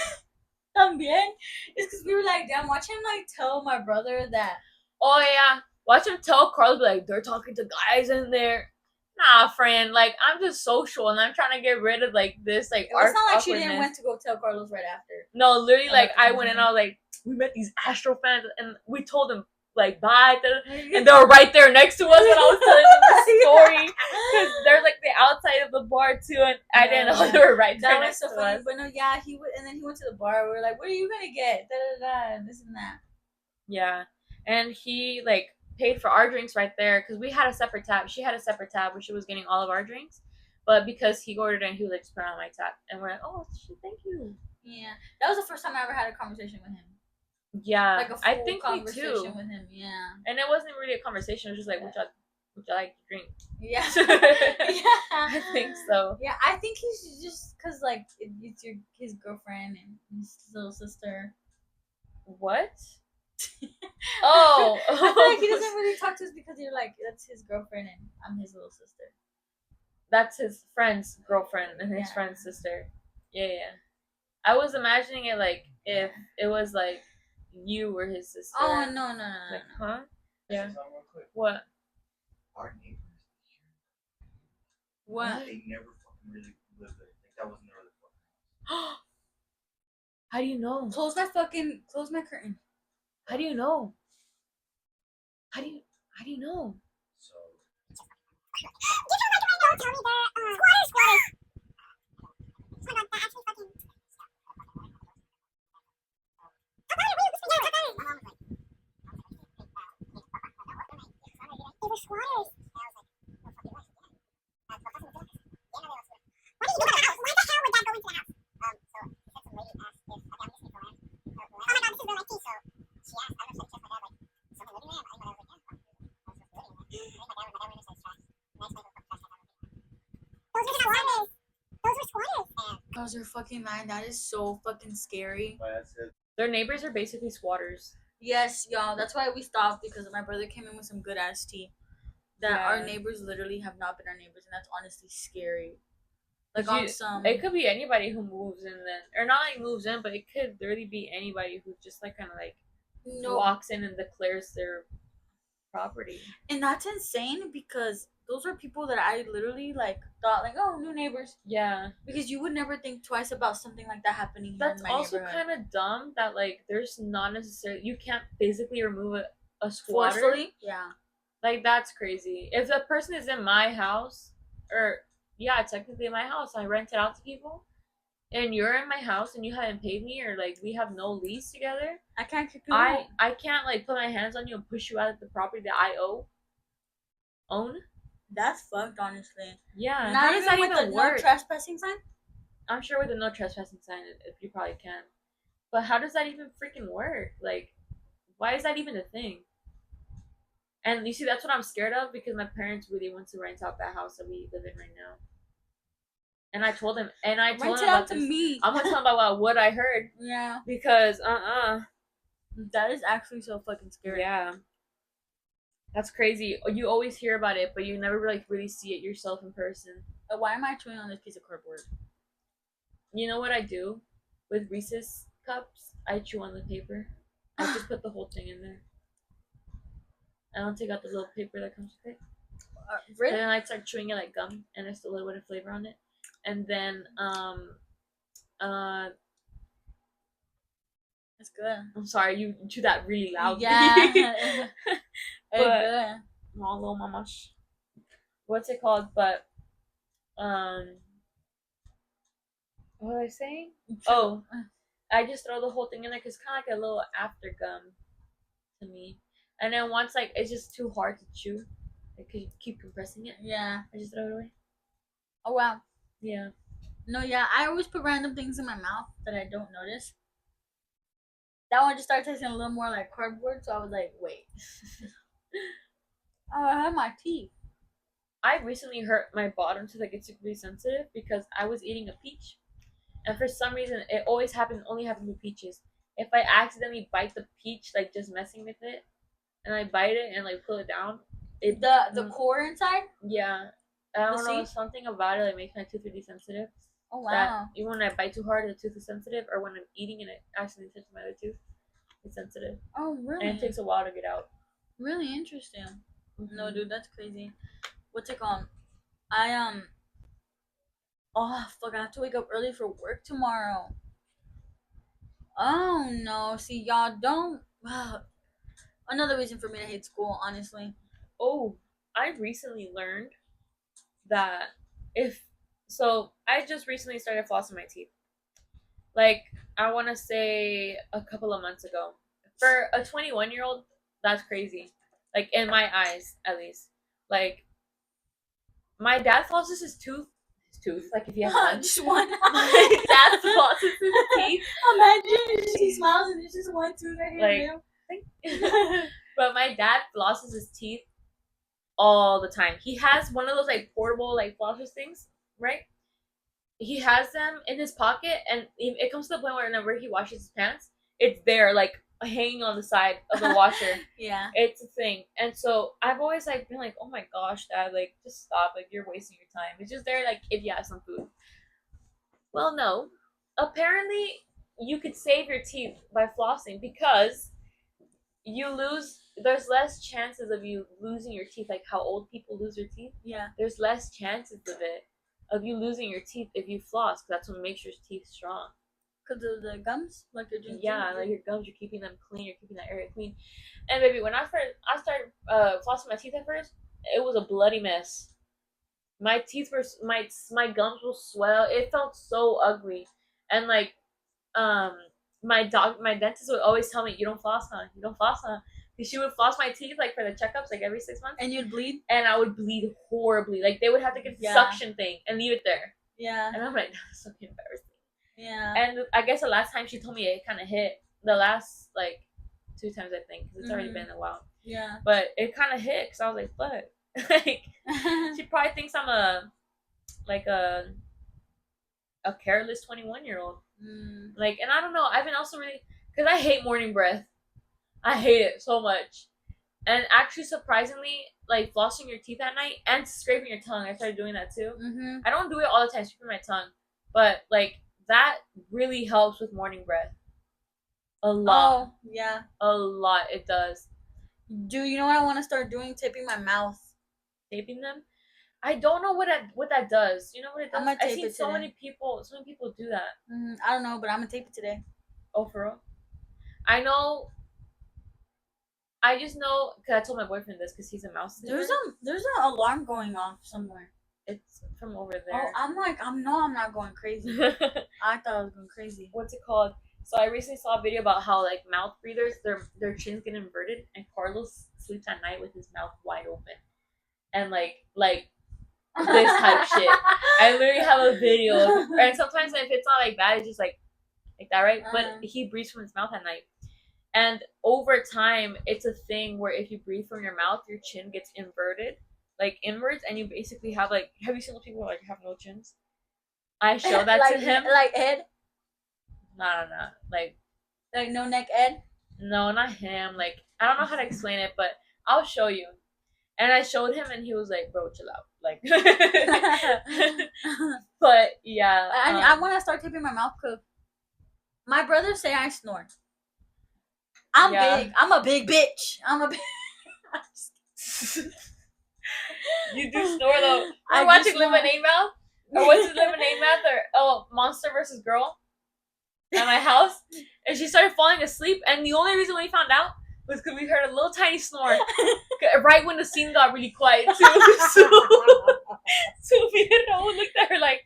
también. It's because we were like, damn, watch him like tell my brother that.
Oh yeah, watch him tell Carlos like they're talking to guys in there. Nah, friend. Like, I'm just social, and I'm trying to get rid of like this like.
It's not like she didn't went to go tell Carlos right after.
No, literally, like I went and I was like, we met these Astro fans, and we told them like bye, and they were right there next to us when I was telling them the story because they're like the outside of the bar too, and I didn't know they were right there.
That was so funny. But no, yeah, he went, and then he went to the bar. We were like, "What are you gonna get?" Da da da, and this and that.
Yeah, and he like paid for our drinks right there because we had a separate tab. She had a separate tab where she was getting all of our drinks, but because he ordered it, he was like, just put it on my tab, and we're like, "Oh, thank you."
Yeah, that was the first time I ever had a conversation with him.
Yeah,
like a full
I think
conversation
me too.
with him. Yeah,
and it wasn't really a conversation. It was just like, "Would you like to drink?"
Yeah,
yeah, I think so.
Yeah, I think he's just because like it's his girlfriend and his little sister.
What? Oh,
I feel like he doesn't really talk to us because you're like that's his girlfriend and I'm his little sister.
That's his friend's girlfriend and his friend's sister. Yeah. I was imagining it like if it was like you were his sister.
Oh no.
Like, huh? Yeah.
What?
Our neighbors.
What?
They never fucking really lived there. Like that was never the fucking house.
How do you know?
Close my curtain.
How do you know? How do you know?
So.
Those are fucking mine. That is so fucking scary.
Their neighbors are basically squatters.
Yes, y'all. That's why we stopped because my brother came in with some good ass tea. That our neighbors literally have not been our neighbors, and that's honestly scary. Like on some.
It could be anybody who moves in then, or not like moves in, but it could really be anybody who just like kind of like walks in and declares their property.
And that's insane because those are people that I literally like thought like, oh, new neighbors.
Yeah.
Because you would never think twice about something like that happening here
That's
in my
also kind of dumb that like there's not necessarily you can't physically remove a squatter.
Forcefully? Yeah.
Like that's crazy. If the person is in my house, or yeah, technically in my house, I rent it out to people, and you're in my house and you haven't paid me or like we have no lease together,
I can't kick you
out. I can't like put my hands on you and push you out of the property that I own.
That's fucked, honestly.
Yeah.
Not even that with the work? No trespassing sign?
I'm sure with the no trespassing sign, if you probably can. But how does that even freaking work? Like, why is that even a thing? And you see, that's what I'm scared of because my parents really want to rent out that house that we live in right now. And I told him,
rent it out to me.
I'm gonna tell him about what I heard.
Yeah.
Because
that is actually so fucking scary.
Yeah. That's crazy. You always hear about it, but you never like really see it yourself in person.
Why am I chewing on this piece of cardboard?
You know what I do with Reese's cups? I chew on the paper. I just put the whole thing in there. I don't take out the little paper that comes with it.
Really?
And then I start chewing it like gum, and there's a little bit of flavor on it. And then
it's good.
I'm sorry, you chew that really loud.
Yeah.
But little mamash. What's it called? But what was I saying? Oh, I just throw the whole thing in there because it's kind of like a little after gum to me. And then once like it's just too hard to chew, like cause you keep compressing it.
Yeah.
I just throw it away.
Oh wow.
Yeah.
No, yeah. I always put random things in my mouth that I don't notice. That one just started tasting a little more like cardboard, so I was like, wait. Oh, I have my teeth.
I recently hurt my bottom tooth, like it's really sensitive because I was eating a peach, and for some reason it always only happens with peaches. If I accidentally bite the peach, like just messing with it, and I bite it and like pull it down,
the core inside.
Yeah, I don't know, something about it like makes my tooth really sensitive.
Oh wow!
That even when I bite too hard, the tooth is sensitive, or when I'm eating and it accidentally touches my other tooth, it's sensitive.
Oh really?
And it takes a while to get out.
Really interesting.
Mm-hmm.
No, dude, that's crazy. What's it called? Oh fuck! I have to wake up early for work tomorrow. Oh no! See, y'all don't. Another reason for me to hate school, honestly.
Oh, I recently learned that I just recently started flossing my teeth. Like, I want to say a couple of months ago. For a 21-year-old, that's crazy. Like, in my eyes, at least. Like, my dad flosses his tooth. Like, if he has one.
Just one.
My dad flosses his teeth.
Imagine he smiles and it's just one tooth right here.
Like, but my dad flosses his teeth all the time. He has one of those like portable like flossers things, right? He has them in his pocket, and it comes to the point where whenever he washes his pants, it's there like hanging on the side of the washer.
Yeah,
it's a thing. And so I've always like been like, oh my gosh, Dad, like just stop, like you're wasting your time. It's just there like if you have some food. Well, no, apparently you could save your teeth by flossing because there's less chances of you losing your teeth, like how old people lose their teeth.
Yeah,
there's less chances of you losing your teeth if you floss, because that's what makes your teeth strong.
Because of the gums, like your
like your gums, you're keeping them clean, you're keeping that area clean. And baby, when I started flossing my teeth at first, it was a bloody mess. My teeth were my gums will swell. It felt so ugly, and like my dentist would always tell me, you don't floss, huh? You don't floss, huh? Because she would floss my teeth like for the checkups, like every 6 months.
And you'd bleed?
And I would bleed horribly. Like they would have to get the suction thing and leave it there.
Yeah.
And I'm like, that's so embarrassing.
Yeah.
And I guess the last time she told me it kind of hit. The last like 2 times I think, because it's already been a while.
Yeah.
But it kind of hit because I was like, what? Like she probably thinks I'm a careless 21-year-old. Like, and I don't know. I've been also really, because I hate morning breath. I hate it so much. And actually, surprisingly, like flossing your teeth at night and scraping your tongue, I started doing that too. I don't do it all the time, scraping my tongue, but like that really helps with morning breath. A lot.
Oh, yeah.
A lot. It does.
Do you know what I want to start doing? Taping my mouth.
Taping them? I don't know what that does. You know what it does? I've seen so many people do that.
I don't know, but I'm gonna tape it today.
Oh, for real? I know. I just know because I told my boyfriend this because he's a mouse.
There's an alarm going off somewhere.
It's from over there.
Oh, I'm not going crazy. I thought I was going crazy.
What's it called? So I recently saw a video about how like mouth breathers, their chins get inverted, and Carlos sleeps at night with his mouth wide open, and like this type shit. I literally have a video, and sometimes if it's not like bad, it's just like that, right? But he breathes from his mouth at night, and over time, it's a thing where if you breathe from your mouth, your chin gets inverted, like inwards, and you basically have like. Have you seen those people who like have no chins? I show that
like,
to him.
Like Ed.
No, like
no neck Ed.
No, not him. Like I don't know how to explain it, but I'll show you. And I showed him, and he was like, "Bro, chill out." Like, but yeah,
I want to start taping my mouth because my brothers say I snore. I'm big. I'm a big bitch. I'm a big.
You do snore though. We're watching Lemonade Mouth, or what's his Lemonade Mouth, or Monster vs. Girl at my house, and she started falling asleep. And the only reason we found out was because we heard a little tiny snore right when the scene got really quiet too. So me and Raul looked at her like,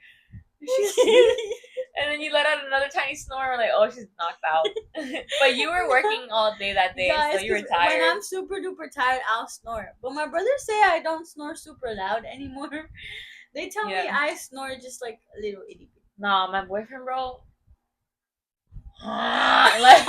is she asleep? And then you let out another tiny snore. We're like, oh, she's knocked out. But you were working all day that day,
Guys,
so you were
'cause
tired.
When I'm super duper tired, I'll snore. But my brothers say I don't snore super loud anymore. They tell me I snore just like a little itty bitty.
Nah, my boyfriend, bro. Like,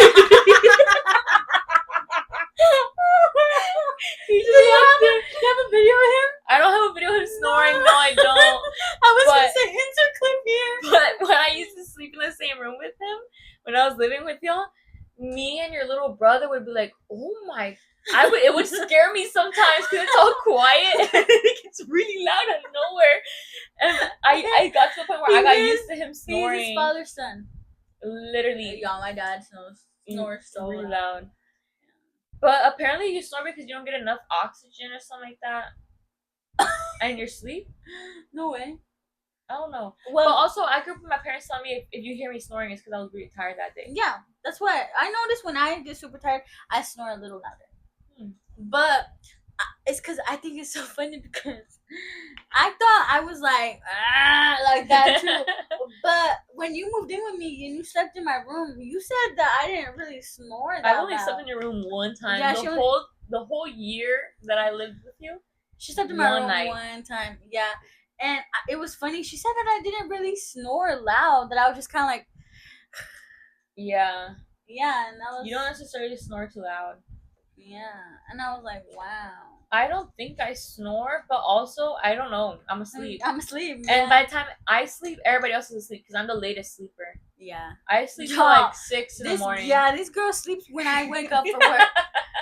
he just
you have a video of him?
I don't have a video of him snoring. No, I don't.
I was gonna say insert clip here.
But when I used to sleep in the same room with him, when I was living with y'all, me and your little brother would be like, oh my. It would scare me sometimes because it's all quiet and it gets really loud out of nowhere. And I got to the point where I got used to him snoring.
He's his father's son.
Literally.
Yeah, my dad snores so
really
loud.
loud. But apparently you snore because you don't get enough oxygen or something like that. And your sleep?
No way.
I don't know.
Well,
but also, I grew up with my parents telling me if you hear me snoring, it's because I was really tired that day.
Yeah, that's what I noticed when I get super tired. I snore a little louder. But it's because I think it's so funny because I thought I was like that too. But when you moved in with me and you slept in my room, you said that I didn't really snore that
I only
loud.
slept in your room one time.
Yeah,
the whole year that I lived with you.
She slept in my room one time. Yeah. And it was funny. She said that I didn't really snore loud. That I was just kind of like.
Yeah.
Yeah, and I was.
You don't necessarily snore too loud.
Yeah, and I was like, wow.
I don't think I snore, but also I don't know. I'm asleep.
I'm asleep.
And by the time I sleep, everybody else is asleep because I'm the latest sleeper.
Yeah.
I sleep till like 6 in the morning.
Yeah, this girl sleeps when I wake up for work.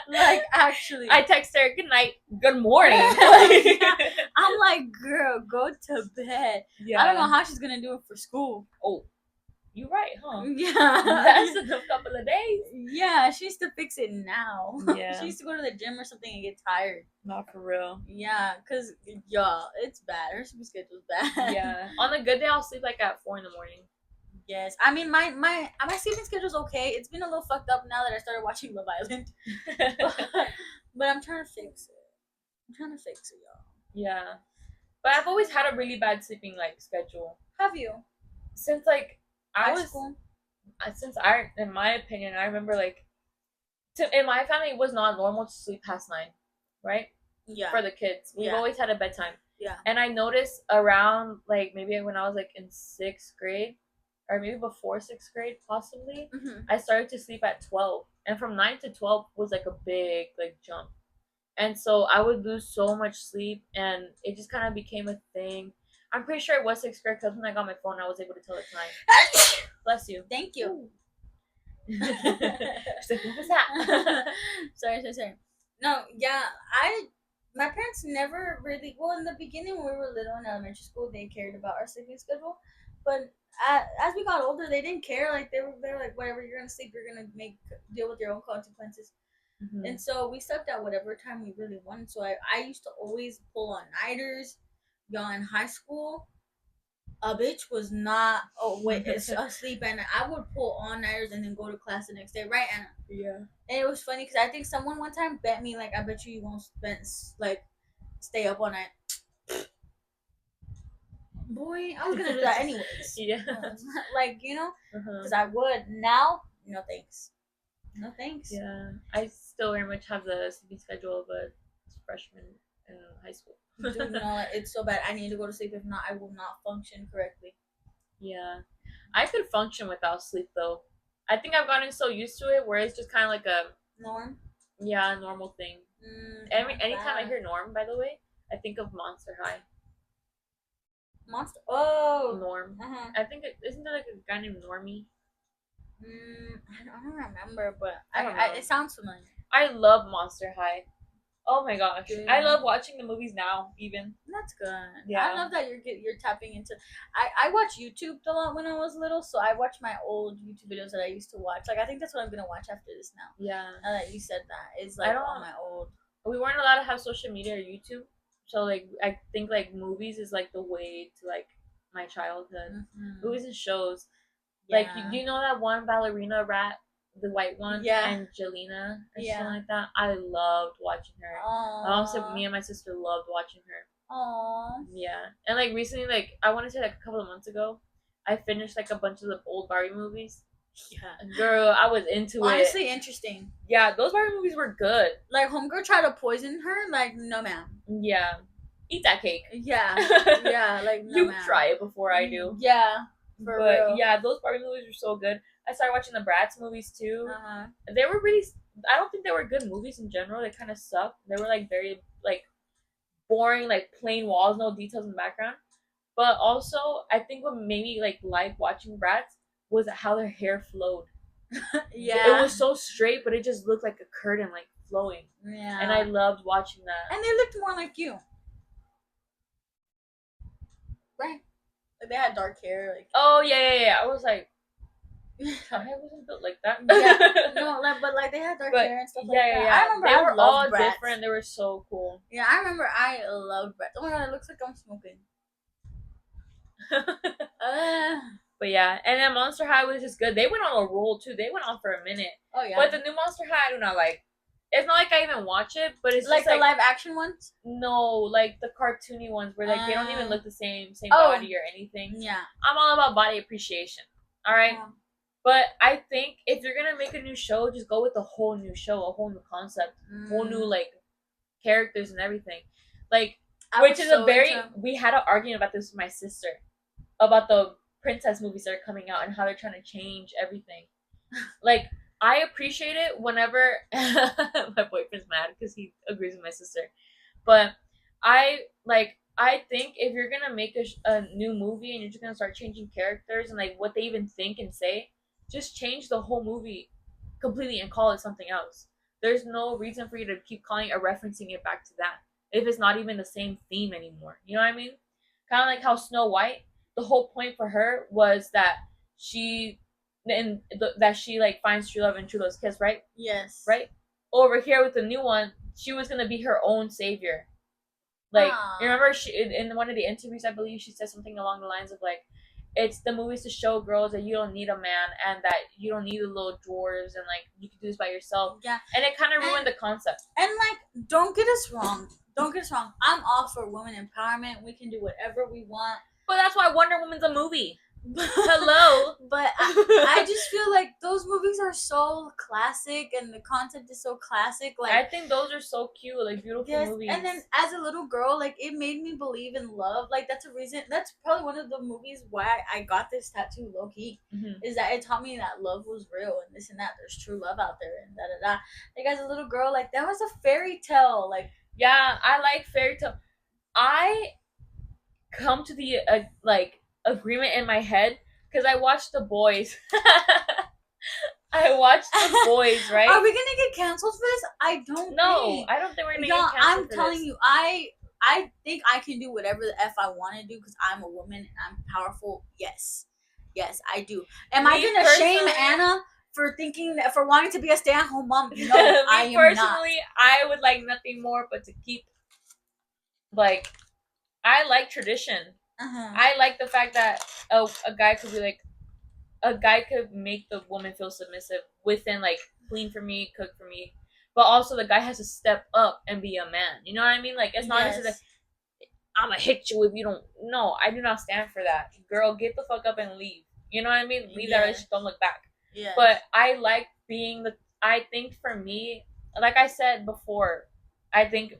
Like, actually.
I text her, good night, good morning.
I'm like, girl, go to bed. Yeah. I don't know how she's going to do it for school.
Oh, you right, huh?
Yeah.
That's a couple of days.
Yeah, she needs to fix it now.
Yeah.
She needs to go to the gym or something and get tired.
Not for real.
Yeah, because, y'all, it's bad. Her sleep schedule's bad.
Yeah. On a good day, I'll sleep like at 4 in the morning.
Yes, I mean my sleeping schedule's okay. It's been a little fucked up now that I started watching Love Island, but I'm trying to fix it. Y'all.
Yeah, but I've always had a really bad sleeping schedule.
Have you?
Since in my opinion, I remember in my family it was not normal to sleep past 9, right?
Yeah.
For the kids, we've always had a bedtime.
Yeah.
And I noticed around maybe when I was in 6th grade. Or maybe before 6th grade, possibly, I started to sleep at 12. And from 9 to 12 was a big jump. And so I would lose so much sleep, and it just kind of became a thing. I'm pretty sure it was 6th grade because when I got my phone, I was able to tell the time. Bless you.
Thank you.
She's like, what was that?
Sorry. No, yeah, my parents never really, well, in the beginning when we were little in elementary school, they cared about our sleeping schedule. But as we got older, they didn't care. They were like, whatever, you're gonna sleep, you're gonna deal with your own consequences. Mm-hmm. And so we slept at whatever time we really wanted. So I used to always pull on nighters. Y'all, in high school, a bitch was not asleep, and I would pull on nighters and then go to class the next day, right, Anna?
Yeah.
And it was funny because I think someone one time bet me I bet you won't stay up all night. Boy, I was gonna do that anyways.
Yeah.
Because I would. Now, no thanks. No thanks.
Yeah. I still very much have the sleeping schedule of a freshman in high school.
Dude, no, it's so bad. I need to go to sleep. If not, I will not function correctly.
Yeah. I could function without sleep, though. I think I've gotten so used to it where it's just kind of like a...
Norm?
Yeah, a normal thing. Anytime I hear Norm, by the way, I think of Monster High.
Monster? Oh!
Norm.
Uh-huh.
I think isn't there a guy named Normie?
I don't remember, but it sounds familiar.
I love Monster High. Oh my gosh,
Good.
I love watching the movies now. Even
that's good.
Yeah,
I love that you're tapping into. I watched YouTube a lot when I was little, so I watched my old YouTube videos that I used to watch. I think that's what I'm gonna watch after this now.
Yeah.
Now that you said that, it's all my old.
We weren't allowed to have social media or YouTube, so I think movies is the way to my childhood. Mm-hmm. Movies and shows. Yeah. You know that one ballerina rat the white one,
Yeah.
Angelina, or
Yeah.
something like that. I loved watching her.
Aww.
My mom said me and my sister loved watching her.
Aww.
Yeah, and like recently, like I want to say like a couple of months ago, I finished like a bunch of the old Barbie movies.
Yeah.
Girl, I was into it.
Honestly, interesting.
Yeah, those Barbie movies were good.
Like, homegirl tried to poison her. Like, no, ma'am.
Yeah, eat that cake.
Yeah. Yeah. Like, no,
You
ma'am.
try it before I do.
Yeah. For
But
real.
yeah, those Barbie movies were so good. I started watching the Bratz movies too.
Uh-huh.
They were really. I don't think they were good movies in general. They kind of sucked. They were like very like boring, like plain walls, no details in the background. But also, I think what made me like watching Bratz was how their hair flowed.
Yeah.
It was so straight, but it just looked like a curtain, like flowing.
Yeah.
And I loved watching that.
And they looked more like you. Right. Like, they had dark hair. Like.
Oh yeah. I was like, my hair wasn't built like that.
Yeah. No, like, but like they had dark hair and stuff like that.
Yeah.
I remember
they were all
Bratz.
different. They were so cool.
Yeah, I remember I loved Bratz. Oh my god, it looks like I'm smoking.
But yeah, and then Monster High was just good. They went on a roll too. They went on for a minute.
Oh yeah.
But the new Monster High I do not like. It's not like I even watch it, but it's
like
just
the live action ones.
No, like the cartoony ones where like they don't even look the same
Oh.
body or anything.
Yeah.
I'm all about body appreciation. All right.
Yeah.
But I think if you're gonna make a new show, just go with a whole new show, a whole new concept, whole new like characters and everything. Like, which is a very we had an argument about this with my sister about the princess movies that are coming out and how they're trying to change everything. Like, I appreciate it whenever my boyfriend's mad because he agrees with my sister, but I think if you're gonna make a new movie and you're just gonna start changing characters and like what they even think and say, just change the whole movie completely and call it something else. There's no reason for you to keep calling it or referencing it back to that if it's not even the same theme anymore. You know what I mean? Kind of like how Snow White, the whole point for her was that she like finds true love and true love's kiss, right?
Yes.
Right? Over here with the new one, she was gonna be her own savior. Like, you remember she in one of the interviews, I believe she said something along the lines of like, it's the movies to show girls that you don't need a man and that you don't need the little drawers and like you can do this by yourself.
Yeah.
And it kind of ruined the concept.
And like, don't get us wrong. I'm all for women empowerment. We can do whatever we want.
But that's why Wonder Woman's a movie. Hello.
But I just feel like those movies are so classic and the concept is so classic. Like,
I think those are so cute, like beautiful movies.
And then as a little girl, like, it made me believe in love. Like, that's a reason. That's probably one of the movies why I got this tattoo low key.
Mm-hmm.
Is that it taught me that love was real and this and that. There's true love out there and da da da. Like, as a little girl, like, that was a fairy tale. Like,
yeah, I like fairy tale. I come to the agreement in my head because I watched The Boys. I watched The Boys, right?
Are we gonna get canceled for this? I don't know.
I don't think we're gonna get canceled
I'm
for
telling
this.
you, I think I can do whatever the F I want to do because I'm a woman and I'm powerful. Yes, I do. Am I gonna shame Anna for wanting to be a stay-at-home mom? No, I am
personally,
not.
I would like nothing more but to keep, like, I like tradition.
Uh-huh.
I like the fact that a guy could be like, a guy could make the woman feel submissive within, like, clean for me, cook for me, but also the guy has to step up and be a man. You know what I mean? Like, it's not necessarily I'm gonna hit you if you don't. No, I do not stand for that. Girl, get the fuck up and leave. You know what I mean? Leave that relationship, don't look back.
Yeah.
But I like being I think for me, like I said before, I think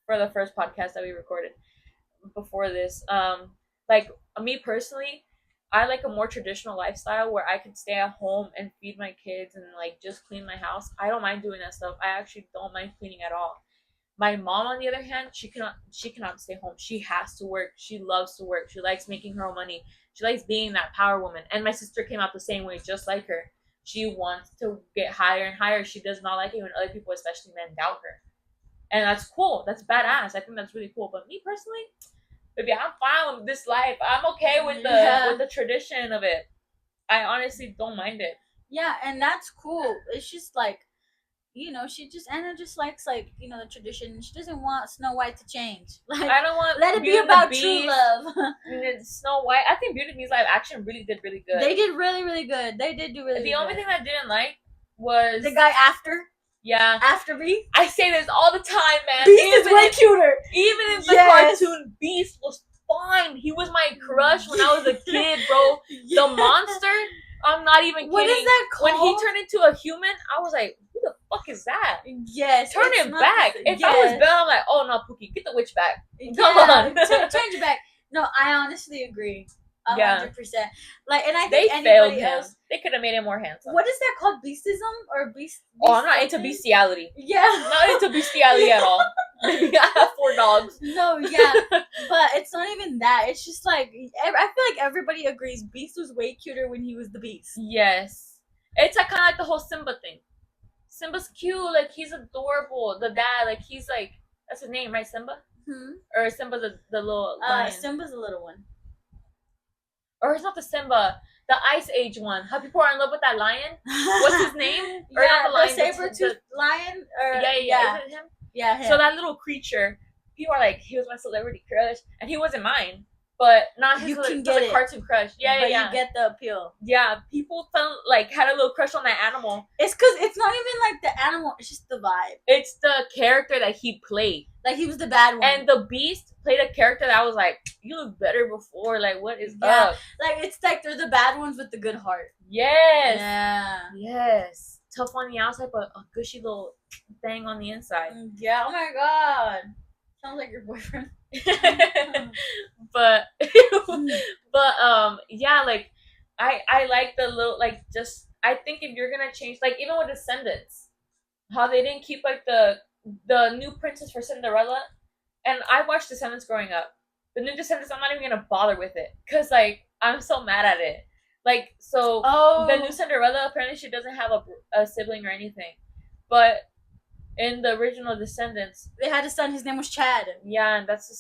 for the first podcast that we recorded before this, like me personally, I like a more traditional lifestyle where I can stay at home and feed my kids and like just clean my house. I don't mind doing that stuff. I actually don't mind cleaning at all. My mom, on the other hand, she cannot stay home. She has to work. She loves to work. She likes making her own money. She likes being that power woman. And my sister came out the same way, just like her. She wants to get higher and higher. She does not like it when other people, especially men, doubt her. And that's cool. That's badass. I think that's really cool. But me personally, baby, I'm fine with this life. I'm okay with the tradition of it. I honestly don't mind it.
Yeah, and that's cool. It's just like, you know, Anna just likes, like, you know, the tradition. She doesn't want Snow White to change. Like,
I don't want
let it be about true love.
Snow White. I think Beauty and the Beast live action really did really good.
They did really, really good. They did do really good.
The only thing I didn't like was
the guy after Beast.
I say this all the time, man.
Beast is way cuter.
Even in the
Yes.
cartoon, Beast was fine. He was my crush when I was a kid, bro. The monster. I'm not even kidding.
What is that called?
When he turned into a human, I was like, "Who the fuck is that?"
Yes.
Turn it back. If I was Belle, I'm like, "Oh no, Pookie, get the witch back." Come on,
change it back. No, I honestly agree. 100%. Like, and I think
they failed
anybody
him.
else.
They could have made him more handsome.
What is that called? Beastism or beast?
Oh, I'm not into bestiality.
Yeah.
Not into bestiality at all. Maybe I have 4 dogs.
No, yeah, but it's not even that. It's just like I feel like everybody agrees Beast was way cuter when he was the Beast.
Yes, it's like kind of like the whole Simba thing. Simba's cute, like he's adorable. The dad, like he's like that's his name, right? Simba, or Simba the little lion.
Simba's the little one.
Or it's not the Simba, the Ice Age one. How people are in love with that lion? What's his name? Or
yeah,
not the lion,
saber-toothed lion. Or
yeah. Is it him?
Yeah, him.
So that little creature, people are like, he was my celebrity crush, and he wasn't mine, but not his cartoon crush. Yeah.
You get the appeal.
Yeah, people felt like had a little crush on that animal.
It's because it's not even like the animal; it's just the vibe.
It's the character that he played.
Like he was the bad one,
and the Beast played a character that I was like, you look better before. Like, what is up?
Like it's like they're the bad ones with the good heart.
Yes.
Yeah.
Yes. Tough on the outside, but a gushy little thing on the inside.
Yeah. Oh my god. Sounds like your boyfriend.
but yeah, like I like the little like just I think if you're gonna change like even with Descendants, how they didn't keep like the new princess for Cinderella, and I watched Descendants growing up. The new Descendants, I'm not even gonna bother with it because like I'm so mad at it. Like so, the new Cinderella apparently she doesn't have a sibling or anything, but in the original Descendants,
they had a son. His name was Chad.
Yeah, and that's the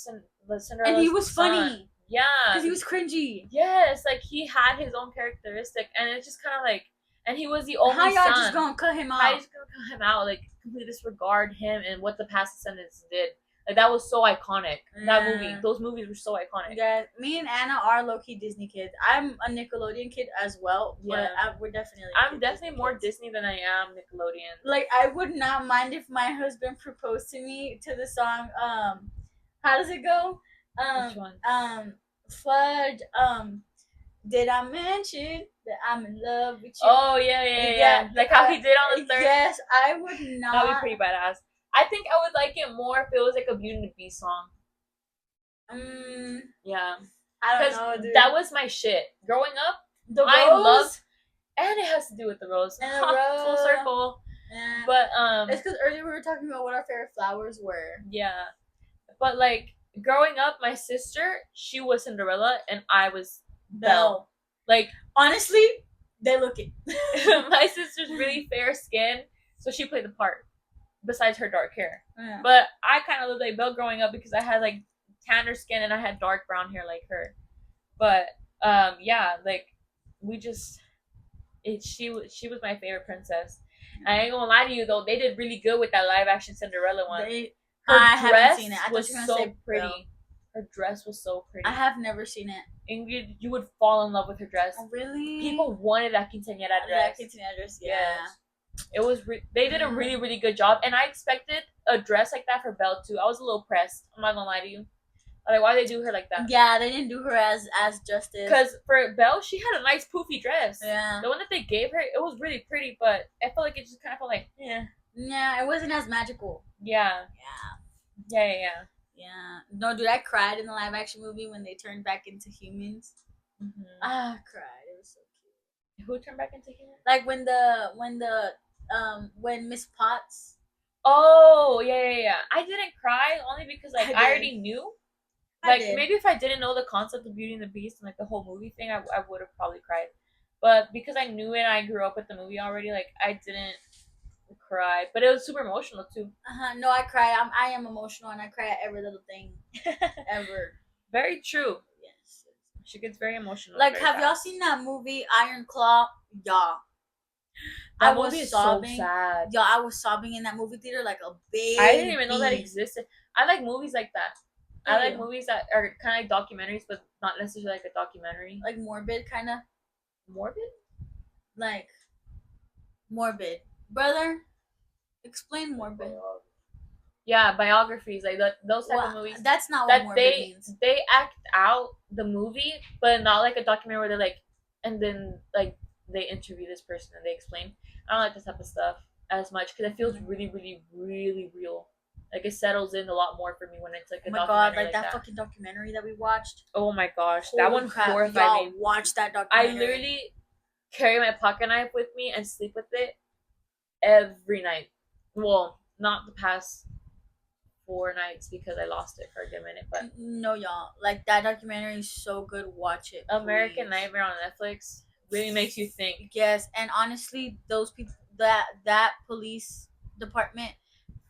Cinderella.
And he was funny.
Yeah,
because he was cringy.
Yes, like he had his own characteristic, and it's just kind of like, and he was the only son.
How y'all just gonna cut him out?
How you just gonna cut him out? Like completely disregard him and what the past Descendants did. Like that was so iconic. That movie, those movies were so iconic.
Yeah, me and Anna are low key Disney kids. I'm a Nickelodeon kid as well.
Yeah,
but we're definitely.
I'm definitely more Disney than I am Nickelodeon.
Like I would not mind if my husband proposed to me to the song. How does it go?
Which one?
Fudge. Did I mention that I'm in love with you?
Oh yeah. Like how he did on the third.
Yes, I would not.
That'd be pretty badass. I think I would like it more if it was like a Beauty and the Beast song. Yeah.
I don't know, dude.
That was my shit. Growing up,
I
loved, and it has to do with the rose.
And the rose.
Full circle.
Yeah.
But
it's because earlier we were talking about what our favorite flowers were.
Yeah. But like growing up, my sister, she was Cinderella and I was Belle. Like
honestly, they look it.
My sister's really fair skin, so she played the part. Besides her dark hair.
Yeah.
But I kind of looked like Belle growing up because I had like tanner skin and I had dark brown hair like her. But yeah, like we just she was my favorite princess. I ain't gonna lie to you though, they did really good with that live action Cinderella one.
I haven't seen it. I
was so pretty.
Belle.
Her dress was so pretty.
I have never seen it.
Ingrid, you would fall in love with her dress.
Oh, really?
People wanted that quinceañera dress.
That quinceañera dress, yeah.
It was they did a really, really good job, and I expected a dress like that for Belle too. I was a little pressed. I'm not gonna lie to you. Like, why they do her like that?
Yeah, they didn't do her as justice.
Because for Belle, she had a nice poofy dress.
Yeah.
The one that they gave her, it was really pretty, but I felt like it just kind of felt like, yeah.
Yeah, it wasn't as magical.
Yeah. Yeah.
No, dude, I cried in the live action movie when they turned back into humans.
Mm-hmm.
I cried. It was so cute.
Who turned back into humans?
Like when Miss Potts.
Oh, yeah. I didn't cry only because like I already knew. Like maybe if I didn't know the concept of Beauty and the Beast and like the whole movie thing, I would have probably cried. But because I knew it and I grew up with the movie already, like I didn't cry. But it was super emotional too.
No, I cry. I am emotional and I cry at every little thing. Ever.
Very true.
Yes.
She gets very emotional.
Like, have y'all seen that movie Iron Claw? Yeah.
That movie is sobbing. So sad.
Yeah, I was sobbing in that movie theater like a baby.
I didn't even know that existed. I like movies like that. I like movies that are kind of like documentaries, but not necessarily like a documentary.
Like morbid, kind of.
Morbid?
Like morbid. Brother, explain morbid.
Yeah, biographies, like those type of
Well,
movies
that's not what
that
morbid means.
they act out the movie, but not like a documentary where they're like, and then like they interview this person and they explain. I don't like this type of stuff as much because it feels really, really, really real. Like it settles in a lot more for me when it's like a
Oh my
documentary
god, like
like
that fucking documentary that we watched.
Oh my gosh,
Holy
that one
crap,
horrified
y'all
me.
watch that
I
documentary.
literally carry my pocket knife with me and sleep with it every night. Well, not the past 4 nights because I lost it for a good minute, but
no, y'all, like that documentary is so good. Watch it.
American
please.
Nightmare on Netflix really makes you think.
Yes, and honestly, those people, that police department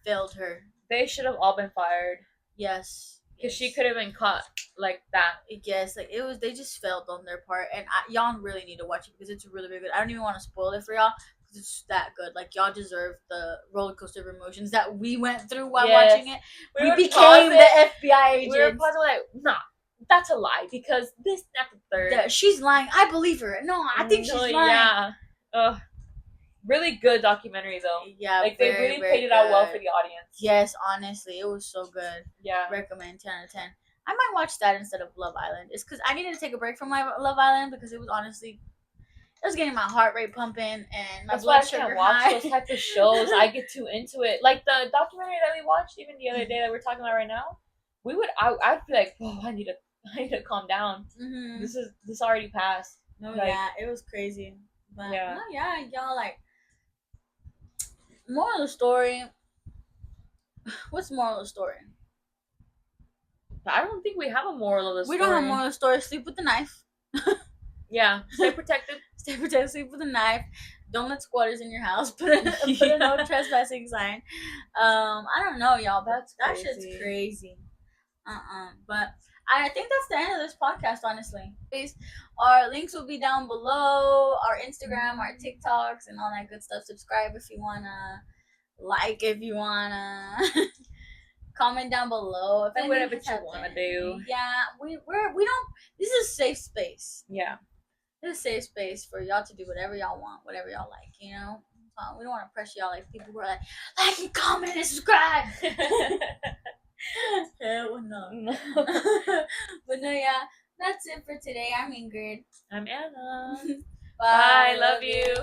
failed her.
They should have all been fired
Yes,
because she could have been caught like that.
Yes, like it was. They just failed on their part, and y'all really need to watch it because it's really, really good. I don't even want to spoil it for y'all because it's that good. Like y'all deserve the roller coaster of emotions that we went through while watching it. We became the FBI agents.
We were pausing like, nah, that's a lie because this, not the third.
Yeah, she's lying. I believe her. No, I think she's lying.
Yeah. Ugh. Really good documentary though.
Yeah,
like
very,
they really
very
paid it out well for the audience.
Yes, honestly, it was so good.
Yeah,
recommend 10 out of 10. I might watch that instead of Love Island. It's because I needed to take a break from my Love Island because it was honestly, it was getting my heart rate pumping and my blood sugar high. That's why I can't watch
those type of shows. I get too into it. Like the documentary that we watched even the other day that we're talking about right now. I'd be like, oh, I need to calm down.
Mm-hmm.
This already passed.
No, yeah, it was crazy. But
yeah,
no, yeah, y'all like. Moral of the story. What's the moral of the story?
I don't think we have a moral of the story.
We don't have a moral of the story. Sleep with a knife.
Yeah, stay protected.
Stay protected. Sleep with a knife. Don't let squatters in your house. Put a no trespassing sign. I don't know, y'all. That shit's crazy. But I think that's the end of this podcast, honestly. Our links will be down below. Our Instagram, our TikToks, and all that good stuff. Subscribe if you wanna. Like if you wanna. Comment down below if
whatever you wanna do.
Yeah, we don't. This is a safe space.
Yeah,
this is a safe space for y'all to do whatever y'all want, whatever y'all like. You know, we don't want to pressure y'all like people who are like and comment and subscribe. Hell no. But no, yeah, that's it for today. I'm Ingrid.
I'm Anna.
Bye.
Love you.